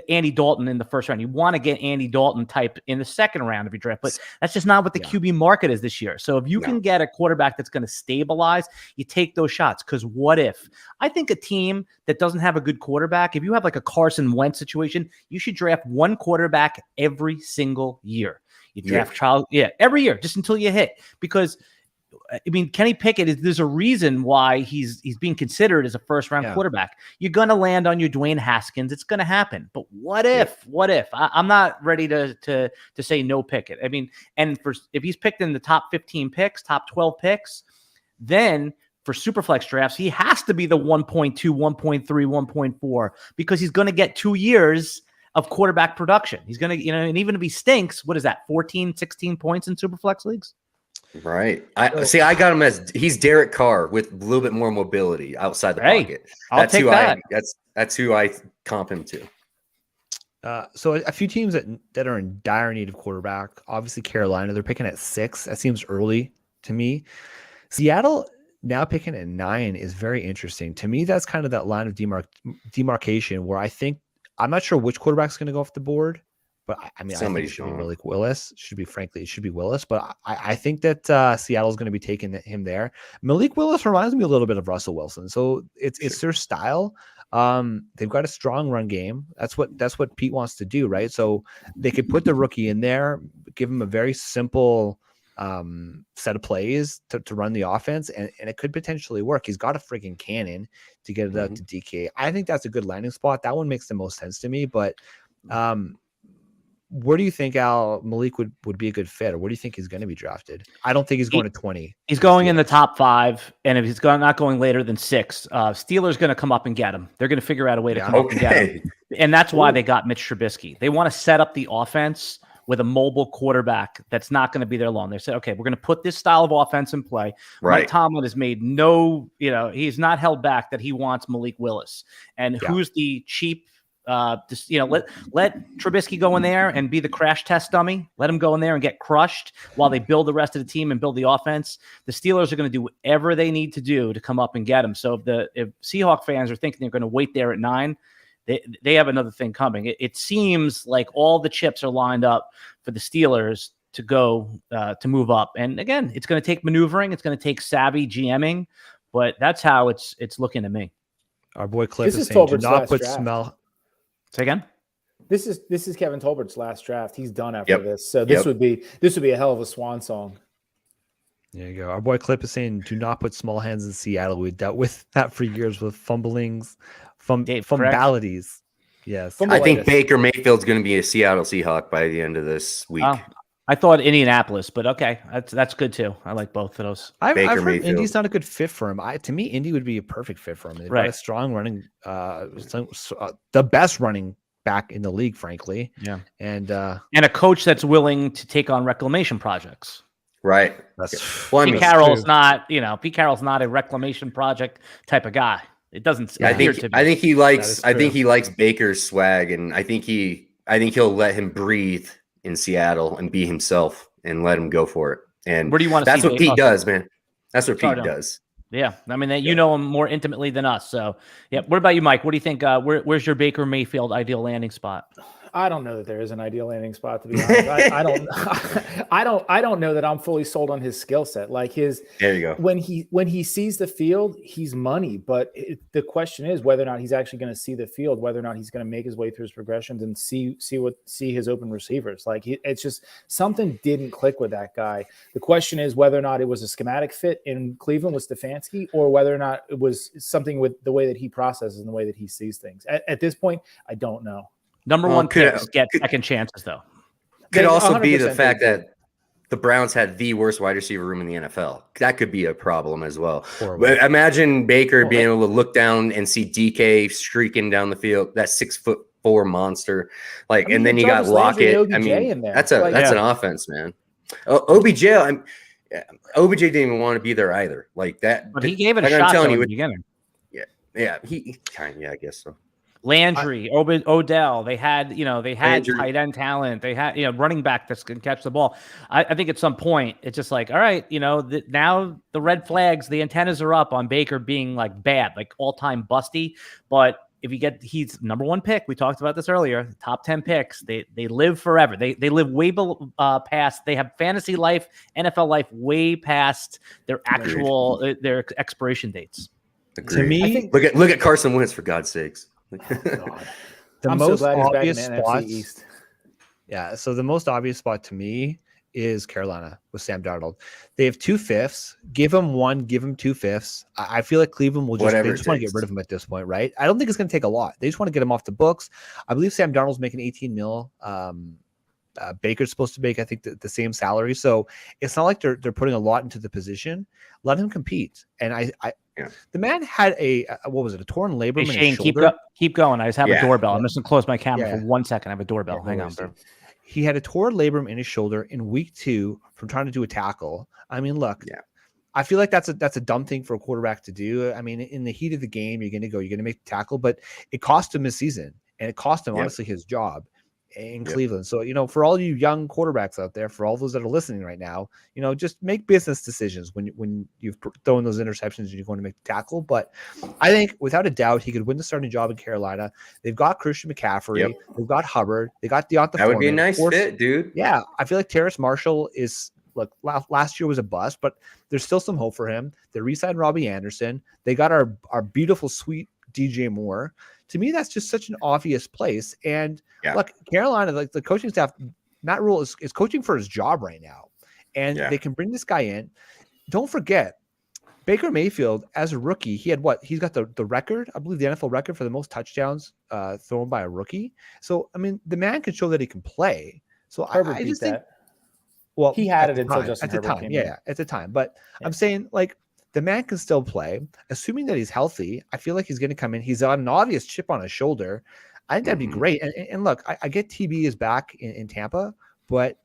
Andy Dalton in the first round. You want to get Andy Dalton type in the second round of your draft, but that's just not what the QB market is this year. So if you can get a quarterback that's going to stabilize, you take those shots. Because what if? I think a team that doesn't have a good quarterback, if you have like a Carson Wentz situation, you should draft one quarterback every single year. You draft every year, just until you hit. Because I mean, Kenny Pickett there's a reason why he's being considered as a first round quarterback. You're going to land on your Dwayne Haskins. It's going to happen. But what if? I'm not ready to say no Pickett. I mean, and if he's picked in the top 15 picks, top 12 picks, then for Superflex drafts, he has to be the 1.2, 1.3, 1.4 because he's going to get 2 years of quarterback production. He's going to, and even if he stinks, what is that? 14, 16 points in Superflex leagues? Right. I got him as he's Derek Carr with a little bit more mobility outside the pocket. That's who I comp him to. So a few teams that are in dire need of quarterback. Obviously, Carolina, they're picking at 6. That seems early to me. Seattle now picking at 9 is very interesting. To me, that's kind of that line of demarcation where I'm not sure which quarterback's going to go off the board. But I mean, Somebody I think it should be should. Malik Willis. It should be Willis. But I think that Seattle's going to be taking him there. Malik Willis reminds me a little bit of Russell Wilson. So it's their style. They've got a strong run game. That's what Pete wants to do, right? So they could put the rookie in there, give him a very simple set of plays to run the offense, and it could potentially work. He's got a freaking cannon to get it out to DK. I think that's a good landing spot. That one makes the most sense to me. But where do you think Malik would be a good fit, or where do you think he's going to be drafted? I don't think he's going to 20. He's going in the top 5, and if he's not going later than 6, Steelers going to come up and get him. They're going to figure out a way to come up and get him, and that's why they got Mitch Trubisky. They want to set up the offense with a mobile quarterback that's not going to be there long. They said, okay, we're going to put this style of offense in play. Right. Mike Tomlin has made he's not held back that he wants Malik Willis, and who's the cheap. Let Trubisky go in there and be the crash test dummy. Let him go in there and get crushed while they build the rest of the team and build the offense. The Steelers are going to do whatever they need to do to come up and get him. So if Seahawk fans are thinking they're going to wait there at 9, they have another thing coming. It seems like all the chips are lined up for the Steelers to go to move up. And again, it's going to take maneuvering. It's going to take savvy GMing, but that's how it's looking to me. Our boy Cliff is saying, do not put smell. Say again. This is Kevin Tolbert's last draft. He's done after this, so this would be a hell of a swan song. There you go. Our boy Clip is saying, "Do not put small hands in Seattle. We dealt with that for years with fumblings, fumbalities." Yes, I think Baker Mayfield's going to be a Seattle Seahawk by the end of this week. I thought Indianapolis, but okay, that's good too. I like both of those. I've heard Indy's not a good fit for him. To me, Indy would be a perfect fit for him. They've got a strong running, the best running back in the league, frankly. Yeah, and a coach that's willing to take on reclamation projects. Right. Pete Carroll's not, Pete Carroll's not a reclamation project type of guy. It doesn't. I think he likes Baker's swag, and I think he'll let him breathe in Seattle and be himself and let him go for it. And where do you want to that's what Pete does, man. That's what Pete does. Yeah. I mean, you know him more intimately than us. So yeah. What about you, Mike? What do you think? Where's your Baker Mayfield ideal landing spot? I don't know that there is an ideal landing spot, to be honest. I don't know that I'm fully sold on his skill set. Like there you go. When he sees the field, he's money. But the question is whether or not he's actually going to see the field, whether or not he's going to make his way through his progressions and see his open receivers. Like it's just something didn't click with that guy. The question is whether or not it was a schematic fit in Cleveland with Stefanski, or whether or not it was something with the way that he processes and the way that he sees things. At this point, I don't know. Number one picks get second chances, though. Could also be the fact that the Browns had the worst wide receiver room in the NFL. That could be a problem as well. But imagine Baker being able to look down and see DK streaking down the field, that 6'4" monster. And then you got Lockett. I mean, that's an offense, man. OBJ didn't even want to be there either. Like that. But he gave it a shot in the beginning. Yeah, I guess so. Landry, Odell, they had tight end talent. They had, running back that can catch the ball. I think at some point it's just like, all right, now the red flags, the antennas are up on Baker being like bad, like all time busty. But if he's number one pick, we talked about this earlier, top 10 picks, they live forever. They live way past, they have fantasy life, NFL life way past their actual, their expiration dates. Agreed. To me, look at Carson Wentz, for God's sakes. The most obvious spots. Yeah, so the most obvious spot to me is Carolina with Sam Darnold. They have 2 5ths. Give him 1, give him 2 5ths. I feel like Cleveland will just want to get rid of him at this point, right? I don't think it's going to take a lot. They just want to get him off the books. I believe Sam Darnold's making $18 million. Baker's supposed to make, I think, the same salary. So it's not like they're putting a lot into the position. Let him compete. And the man had a torn labrum in his shoulder. Keep going. I just have a doorbell. I'm just going to close my camera for 1 second. I have a doorbell. Hang on, bro. He had a torn labrum in his shoulder in week 2 from trying to do a tackle. I mean, look, I feel like that's a dumb thing for a quarterback to do. I mean, in the heat of the game, you're going to make the tackle, but it cost him his season, and it cost him, honestly, his job. in Cleveland. So, for all you young quarterbacks out there, for all those that are listening right now, just make business decisions when you've thrown those interceptions and you're going to make the tackle. But I think without a doubt, he could win the starting job in Carolina. They've got Christian McCaffrey. They've got Hubbard. They got Deonta Foreman. That would be a nice fit, dude. Yeah. I feel like Terrace Marshall is, look, last year was a bust, but there's still some hope for him. They re-signed Robbie Anderson. They got our beautiful, sweet DJ Moore. To me, that's just such an obvious place. And look, Carolina, like the coaching staff, Matt Rule is coaching for his job right now. And they can bring this guy in. Don't forget, Baker Mayfield, as a rookie, he had what? He's got the record, I believe the NFL record for the most touchdowns thrown by a rookie. So, I mean, the man can show that he can play. So I just think, well, he had it until Justin Herbert came in. At the time. But I'm saying, like, the man can still play, assuming that he's healthy. I feel like he's going to come in. He's got an obvious chip on his shoulder. I think that'd be great. And look, I get TB is back in Tampa, but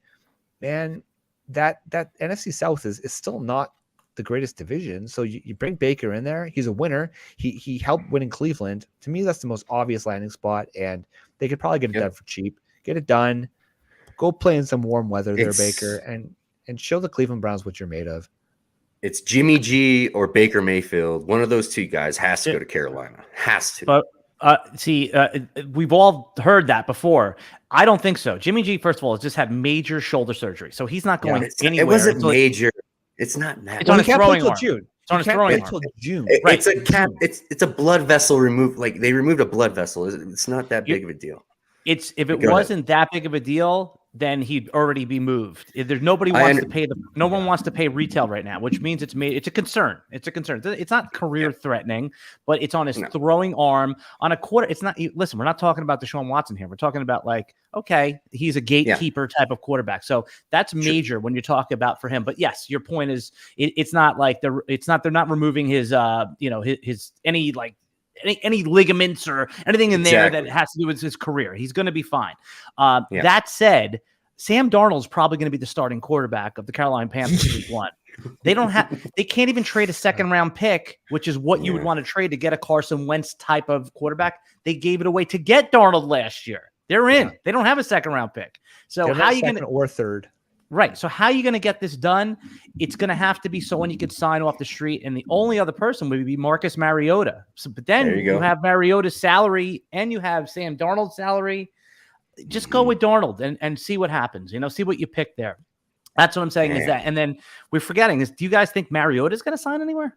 man, that NFC South is still not the greatest division. So you bring Baker in there. He's a winner. He helped win in Cleveland. To me, that's the most obvious landing spot, and they could probably get it done for cheap. Get it done. Go play in some warm weather there, Baker, and show the Cleveland Browns what you're made of. It's Jimmy G or Baker Mayfield. One of those two guys has to go to Carolina. Has to. But we've all heard that before. I don't think so. Jimmy G, first of all, has just had major shoulder surgery, so he's not going anywhere. It wasn't major. It's not that. It's on his throwing arm. June. It's on his throwing arm. June. Right. It's a cap. It's a blood vessel removed. Like they removed a blood vessel. It's not that big of a deal. If it wasn't that big of a deal, then he'd already be moved. There's no one wants to pay retail right now, which means it's a concern. It's a concern. It's not career threatening, but it's on his throwing arm on a quarter. It's not. Listen, we're not talking about Deshaun Watson here. We're talking about he's a gatekeeper type of quarterback. So that's major when you talk about for him. But yes, your point is it's not like they're not removing his any ligaments or anything in there that has to do with his career. He's going to be fine. That said, Sam Darnold's probably going to be the starting quarterback of the Carolina Panthers week 1. They can't even trade a second round pick, which is what you would want to trade to get a Carson Wentz type of quarterback. They gave it away to get Darnold last year. They're in. They don't have a second round pick. So how are you going to, or third? Right. So how are you going to get this done? It's going to have to be someone you could sign off the street. And the only other person would be Marcus Mariota. But then you have Mariota's salary and you have Sam Darnold's salary. Just go with Darnold and see what happens. See what you pick there. That's what I'm saying is that. And then we're forgetting is, do you guys think Mariota is going to sign anywhere?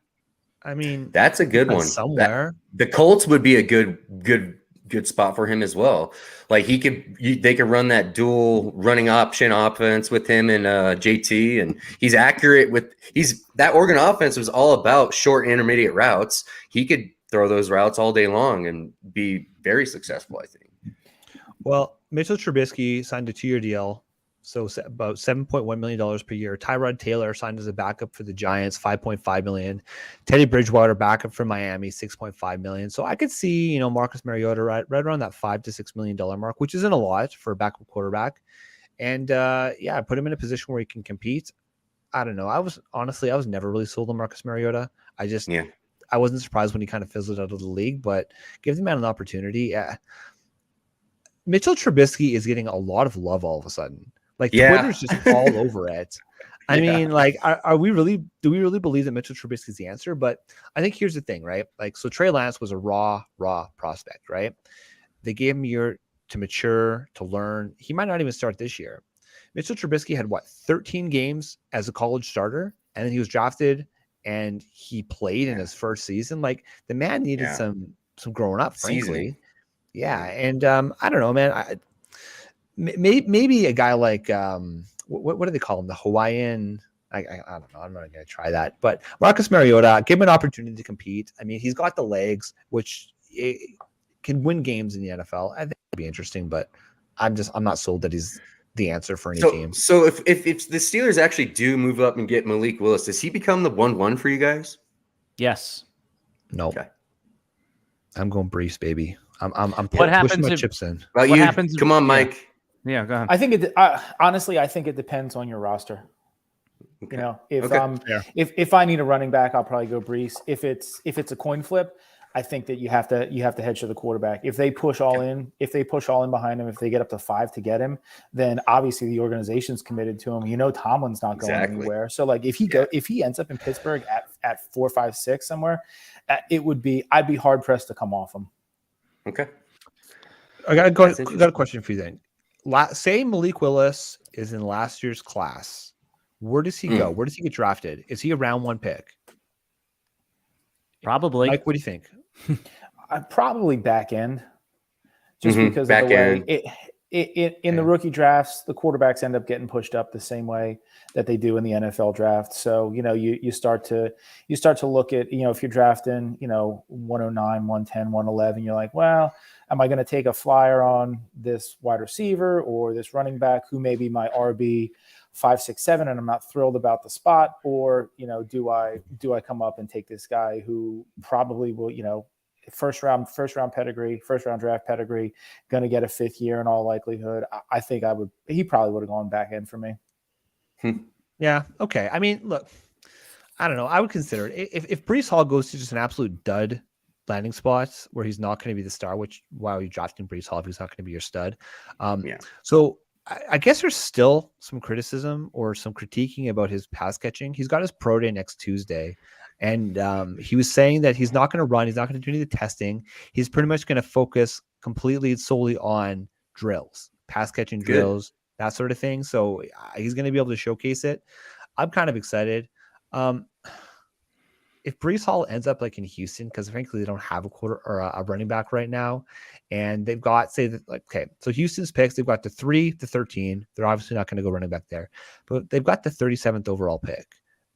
I mean, that's a good one. Somewhere. The Colts would be a good spot for him as well. Like they could run that dual running option offense with him and JT, and he's accurate that Oregon offense was all about short intermediate routes. He could throw those routes all day long and be very successful, I think. Well, Mitchell Trubisky signed a 2-year deal, so about $7.1 million per year. Tyrod Taylor signed as a backup for the Giants, $5.5 million. Teddy Bridgewater backup for Miami, $6.5 million. So I could see, Marcus Mariota right around that $5 to $6 million mark, which isn't a lot for a backup quarterback. And put him in a position where he can compete. I don't know. I was never really sold on Marcus Mariota. I wasn't surprised when he kind of fizzled out of the league, but give the man an opportunity. Mitchell Trubisky is getting a lot of love all of a sudden. Twitter's just all over it. I mean, do we really believe that Mitchell Trubisky is the answer? But I think here's the thing, right? So Trey Lance was a raw prospect, right? They gave him a year to mature, to learn. He might not even start this year. Mitchell Trubisky had 13 games as a college starter, and then he was drafted and he played in his first season. The man needed some growing up, frankly. Seasoning. Yeah, and I don't know, man. Maybe a guy like what do they call him? The Hawaiian. I don't know. I'm not going to try that. But Marcus Mariota, give him an opportunity to compete. I mean, he's got the legs, which can win games in the NFL. I think it'd be interesting, but I'm not sold that he's the answer for any team. So if the Steelers actually do move up and get Malik Willis, does he become the 1-1 for you guys? Yes. No. Okay. I'm going Brees, baby. I'm what happens pushing my if, chips in. What happens? Come on, Mike. Yeah, go ahead. I think honestly, I think it depends on your roster. Okay. If I need a running back, I'll probably go Brees. If it's a coin flip, I think that you have to hedge to the quarterback. If they push all in, behind him, if they get up to 5 to get him, then obviously the organization's committed to him. Tomlin's not going anywhere. So like if he ends up in Pittsburgh at 4, 5, 6 somewhere, I'd be hard pressed to come off him. Okay. I got a question for you then. Say Malik Willis is in last year's class. Where does he go? Where does he get drafted? Is he a round 1 pick? Probably. Mike, what do you think? Probably back end, just because of the way in the rookie drafts, the quarterbacks end up getting pushed up the same way that they do in the NFL draft. So you start to look at if you're drafting 109, 110, 111, you're like, well, am I going to take a flyer on this wide receiver or this running back who may be my RB 5, 6, 7, and I'm not thrilled about the spot, or do I come up and take this guy who probably will first round pedigree, first round draft pedigree, going to get a 5th year in all likelihood. I think he probably would have gone back end for me. Yeah. Okay. I mean, look, I don't know. I would consider it. If Breece Hall goes to just an absolute dud landing spots where he's not going to be the star, which why are you drafting Breece Hall if he's not going to be your stud? So I guess there's still some criticism or some critiquing about his pass catching. He's got his pro day next Tuesday. And he was saying that he's not going to run. He's not going to do any of the testing. He's pretty much going to focus completely and solely on drills, pass catching drills, that sort of thing. So he's going to be able to showcase it. I'm kind of excited. If Breece Hall ends up like in Houston, because frankly, they don't have a quarter or a running back right now. And they've got, so Houston's picks, they've got the 3 to 13. They're obviously not going to go running back there, but they've got the 37th overall pick.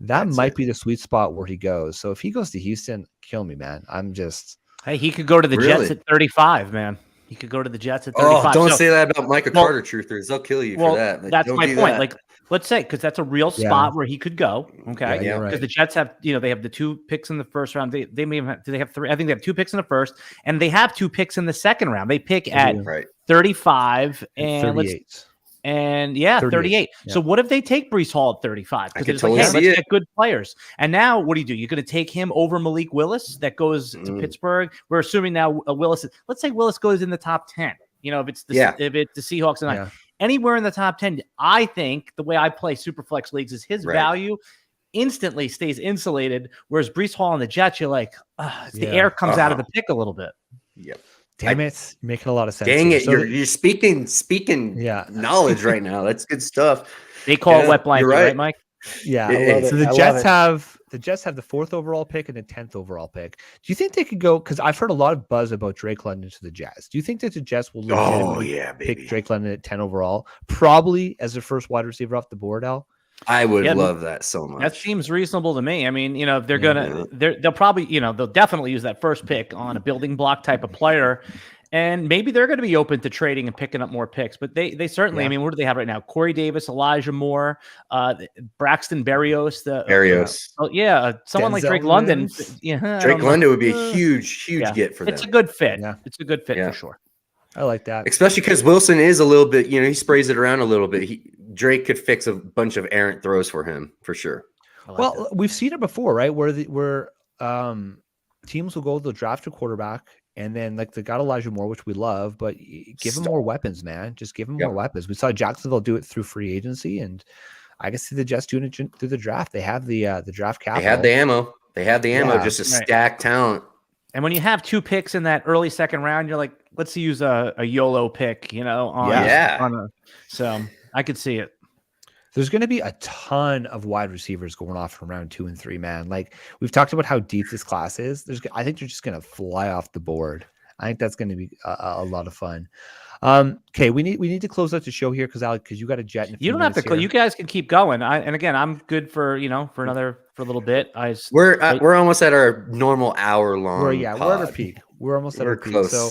That might be the sweet spot where he goes. So if he goes to Houston, kill me, man. Hey, he could go to the Jets at 35, man. He could go to the Jets at 35. Oh, don't say that about Micah Carter truthers. They'll kill you for that. That's my point. That. Like, let's say, because that's a real spot where he could go. Okay. Yeah, because the Jets have, they have the 2 picks in the first round. They may have, do they have 3? I think they have 2 picks in the first, and they have 2 picks in the second round. They pick at 35 and 38. 38. Yeah. So what if they take Breece Hall at 35? Because it's let's get good players. And now what do? You're going to take him over Malik Willis that goes to Pittsburgh. We're assuming now Willis. Let's say Willis goes in the top 10. If it's the Seahawks and anywhere in the top 10, I think the way I play Superflex leagues is his value instantly stays insulated. Whereas Breece Hall and the Jets, you're like, the air comes out of the pick a little bit. Yep. Damn it, making a lot of sense. Dang it, you're speaking knowledge right now. That's good stuff. They call it wet blanket, right, Mike? Yeah. So the Jets have the 4th overall pick and the 10th overall pick. Do you think they could go? Because I've heard a lot of buzz about Drake London to the Jets. Do you think that the Jets will pick Drake London at 10 overall, probably as their first wide receiver off the board, Al? I would love that so much. That seems reasonable to me. I mean, if they're they'll probably, they'll definitely use that first pick on a building block type of player, and maybe they're going to be open to trading and picking up more picks. But they certainly, I mean, what do they have right now? Corey Davis, Elijah Moore, Braxton Berrios, someone like Drake London. Drake London would be a huge get for them. It's a good fit. Yeah. It's a good fit for sure. I like that. Especially because Wilson is a little bit, he sprays it around a little bit. Drake could fix a bunch of errant throws for him, for sure. We've seen it before, right? Where teams will go, they'll draft a quarterback, and then they got Elijah Moore, which we love, but give him more weapons, man. Just give him more weapons. We saw Jacksonville do it through free agency, and I can see the Jets doing it through the draft. They have the draft capital. They have the ammo just to stack talent. And when you have 2 picks in that early second round, you're like, let's use a YOLO pick, so I could see it. There's going to be a ton of wide receivers going off from round 2 and 3, man. Like we've talked about how deep this class is. I think they're just going to fly off the board. I think that's going to be a lot of fun. Okay, we need to close out the show here because you got a jet. You don't have to. You guys can keep going. And again, I'm good for for a little bit. We're almost at our normal hour long. We're at our peak. We're almost at our peak. So,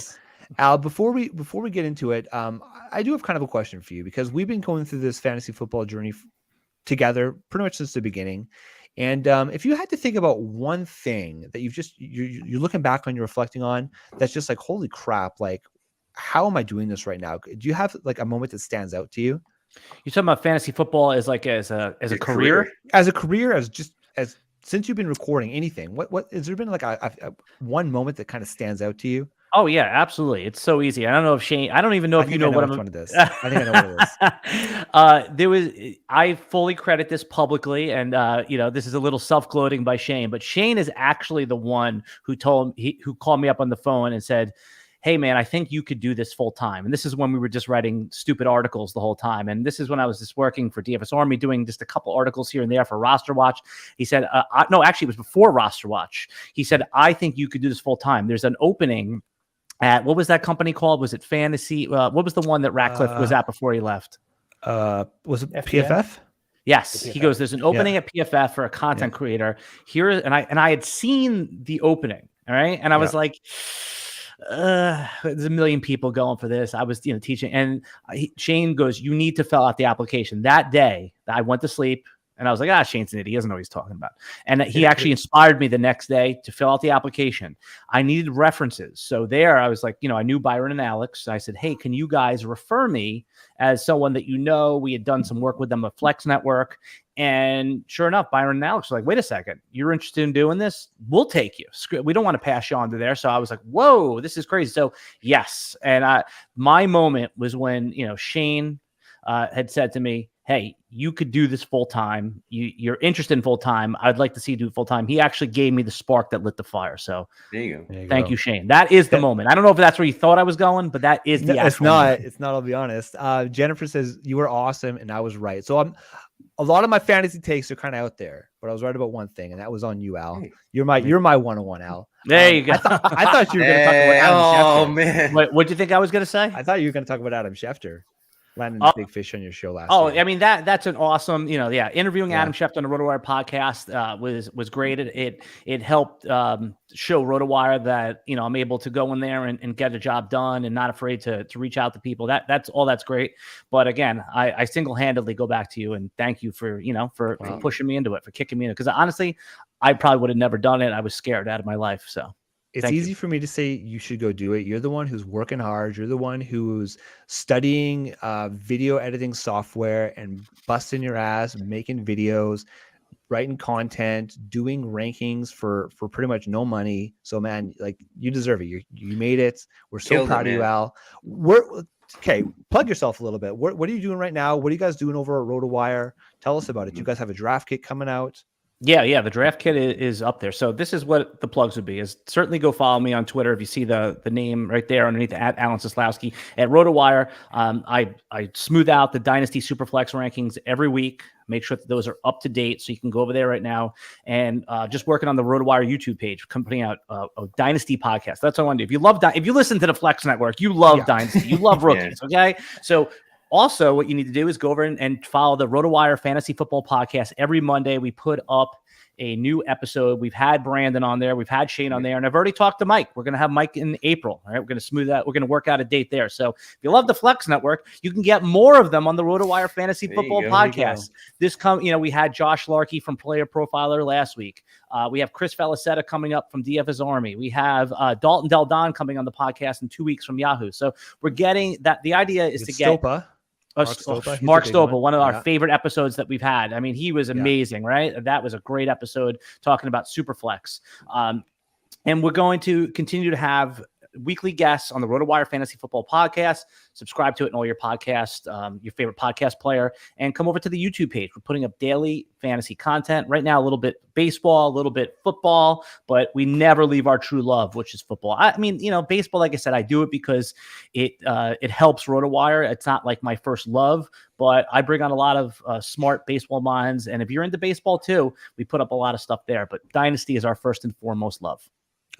Al, before we get into it, I do have kind of a question for you because we've been going through this fantasy football journey together pretty much since the beginning. And if you had to think about one thing that you're looking back on, you're reflecting on, that's just like, holy crap, like, how am I doing this right now? Do you have like a moment that stands out to you? You're talking about fantasy football as a career? As a career, as since you've been recording anything, what has there been like a one moment that kind of stands out to you? Oh yeah, absolutely. It's so easy. I don't know if Shane. I don't even know if you know what one of this. I think I know what it is. I fully credit this publicly, and this is a little self-gloating by Shane, but Shane is actually the one who who called me up on the phone and said, "Hey man, I think you could do this full time." And this is when we were just writing stupid articles the whole time. And this is when I was just working for DFS Army, doing just a couple articles here and there for RosterWatch. He said, no, actually it was before RosterWatch. He said, "I think you could do this full time. There's an opening at," what was that company called? Was it Fantasy? What was the one that Ratcliffe was at before he left? Was it PFF? Yes. He goes, "There's an opening at PFF for a content creator here." And I had seen the opening. All right. And I was like, there's a million people going for this. I was, teaching, and Shane goes, "You need to fill out the application." That day I went to sleep. And I was like, Shane's an idiot. He doesn't know what he's talking about. And he actually inspired me the next day to fill out the application. I needed references. So there I was like, I knew Byron and Alex. I said, "Hey, can you guys refer me as someone that we had done some work with them at Flex Network?" And sure enough, Byron and Alex were like, "Wait a second, you're interested in doing this? We'll take you. We don't want to pass you on to there." So I was like, whoa, this is crazy. So yes. And my moment was when, Shane had said to me, "Hey, you could do this full time. You're interested in full time. I'd like to see you do full time." He actually gave me the spark that lit the fire. So there you go. Thank you, Shane. That is the moment. I don't know if that's where you thought I was going, but that is the It's not. It's not. I'll be honest. Jennifer says you were awesome, and I was right. So a lot of my fantasy takes are kind of out there, but I was right about one thing, and that was on you, Al. Hey. You're my 101, Al. There you go. I thought you were going to talk about Adam Schefter. Oh man, what'd you think I was going to say? I thought you were going to talk about Adam Schefter. Landing the big fish on your show last week. I mean, that's an awesome, interviewing Adam Schefter on the RotoWire podcast was great. It helped show RotoWire that, I'm able to go in there and get a job done and not afraid to reach out to people. That's great. But again, I single-handedly go back to you and thank you for pushing me into it, for kicking me in it. Because honestly, I probably would have never done it. I was scared out of my life. So it's easy for me to say you should go do it. You're the one who's working hard. You're the one who's studying video editing software and busting your ass, making videos, writing content, doing rankings for pretty much no money. So man, like, you deserve it. You made it. We're so proud of you, Al. Okay, plug yourself a little bit. What are you doing right now? What are you guys doing over at RotoWire? Tell us about it. You guys have a draft kit coming out? Yeah. The draft kit is up there. So this is what the plugs would be: is certainly go follow me on Twitter. If you see the name right there underneath at Alan Seslowsky at RotoWire. I smooth out the Dynasty Superflex rankings every week. Make sure that those are up to date. So you can go over there right now and just working on the RotoWire YouTube page, putting out a Dynasty podcast. That's what I want to do. If you listen to the Flex Network, you love Dynasty, you love rookies. Okay. So also, what you need to do is go over and follow the RotoWire Fantasy Football Podcast. Every Monday, we put up a new episode. We've had Brandon on there. We've had Shane on there. And I've already talked to Mike. We're going to have Mike in April. All right. We're going to smooth that. We're going to work out a date there. So if you love the Flex Network, you can get more of them on the RotoWire Fantasy Football Podcast. We had Josh Larkey from Player Profiler last week. We have Chris Felicetta coming up from DFS Army. We have Dalton Del Don coming on the podcast in 2 weeks from Yahoo. So we're getting that. The idea is to get Mark Stopa, one of our favorite episodes that we've had. I mean, he was amazing, right? That was a great episode talking about Superflex. And we're going to continue to have weekly guests on the RotoWire Fantasy Football Podcast. Subscribe to it in all your your favorite podcast player, and come over to the YouTube page. We're putting up daily fantasy content right now, a little bit baseball, a little bit football, but we never leave our true love, which is football. I mean, baseball, like I said, I do it because it helps RotoWire. It's not like my first love, but I bring on a lot of smart baseball minds. And if you're into baseball too, we put up a lot of stuff there, but Dynasty is our first and foremost love.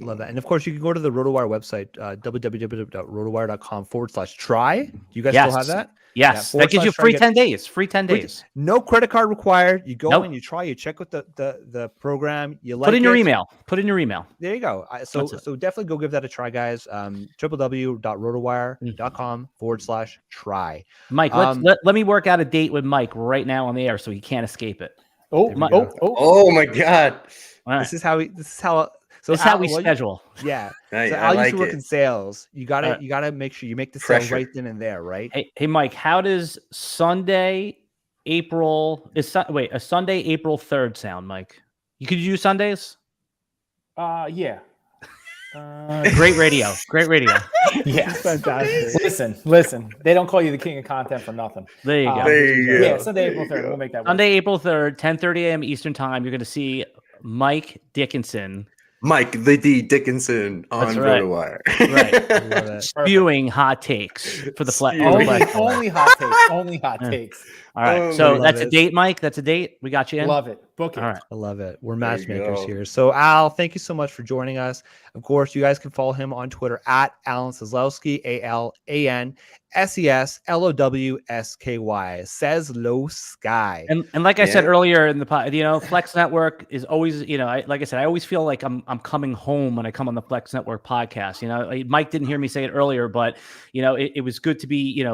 Love that. And of course, you can go to the RotoWire website, www.rotowire.com/try. Do you guys still have that? Yes. That gives you free 10 days. Free 10 days. No credit card required. You go in, you try, you check with the program. You put in your email. Put in your email. There you go. So definitely go give that a try, guys. www.rotowire.com/try. Mike, let me work out a date with Mike right now on the air so he can't escape it. Oh my God. Right. This is how So it's how we schedule. Yeah. Nice. So Al used to work in sales. You gotta make sure you make the sale right then and there, right? Hey, Mike, how does a Sunday, April 3rd sound, Mike? You could do Sundays? Yeah. Great radio. Great radio. Yeah. Fantastic. Listen. They don't call you the king of content for nothing. There you go. There you go. Yeah, Sunday, April 3rd. We'll make that work. Sunday, April 3rd, 10:30 a.m. Eastern time. You're going to see Mike Dickinson. Mike the D Dickinson on Rotowire. Right. Spewing hot takes for the flat. Only hot takes. Only hot takes. All right. So that's a date, Mike. That's a date. We got you in. Love it. Book it. All right. I love it. We're matchmakers here. So Al, thank you so much for joining us. Of course, you guys can follow him on Twitter at Alan Seslowsky, AlanSeslowsky, Seslowsky. And like I said earlier in the pod, Flex Network is always, like I said, I always feel like I'm coming home when I come on the Flex Network podcast. Mike didn't hear me say it earlier, but it was good to be,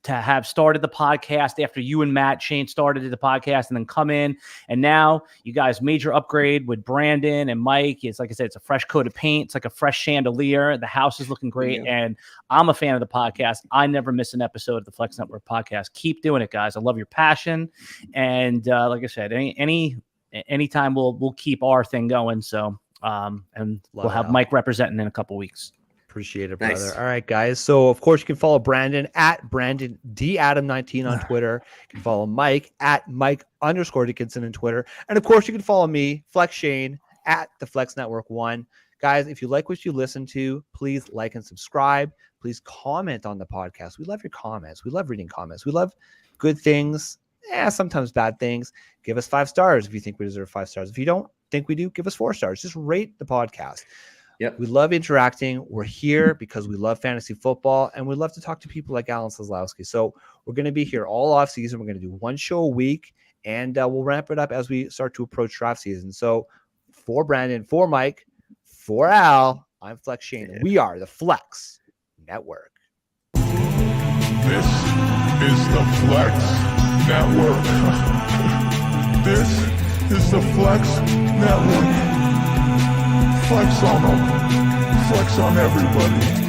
to have started the podcast after you and Matt Shane started the podcast and then come in. And now you guys major upgrade with Brandon and Mike. It's like I said, it's a fresh coat of paint. It's like a fresh chandelier. The house is looking great. Yeah. And I'm a fan of the podcast. I never miss an episode of the Flex Network podcast. Keep doing it, guys. I love your passion. And like I said, anytime we'll keep our thing going. So, and we'll have Mike representing in a couple weeks. Appreciate it, brother. Nice. All right, guys. So, of course, you can follow Brandon at Brandon DAdam19 on Twitter. You can follow Mike at Mike_Dickinson on Twitter. And, of course, you can follow me, Flex Shane, at the Flex Network 1. Guys, if you like what you listen to, please like and subscribe. Please comment on the podcast. We love your comments. We love reading comments. We love good things. Sometimes bad things. Give us 5 stars if you think we deserve 5 stars. If you don't think we do, give us 4 stars. Just rate the podcast. Yep. We love interacting. We're here because we love fantasy football, and we love to talk to people like Alan Seslowsky. So we're going to be here all off season. We're going to do 1 show a week, and we'll ramp it up as we start to approach draft season. So for Brandon, for Mike, for Al, I'm Flex Shane. We are the Flex Network. This is the Flex Network. This is the Flex Network. Flex on them. Flex on everybody.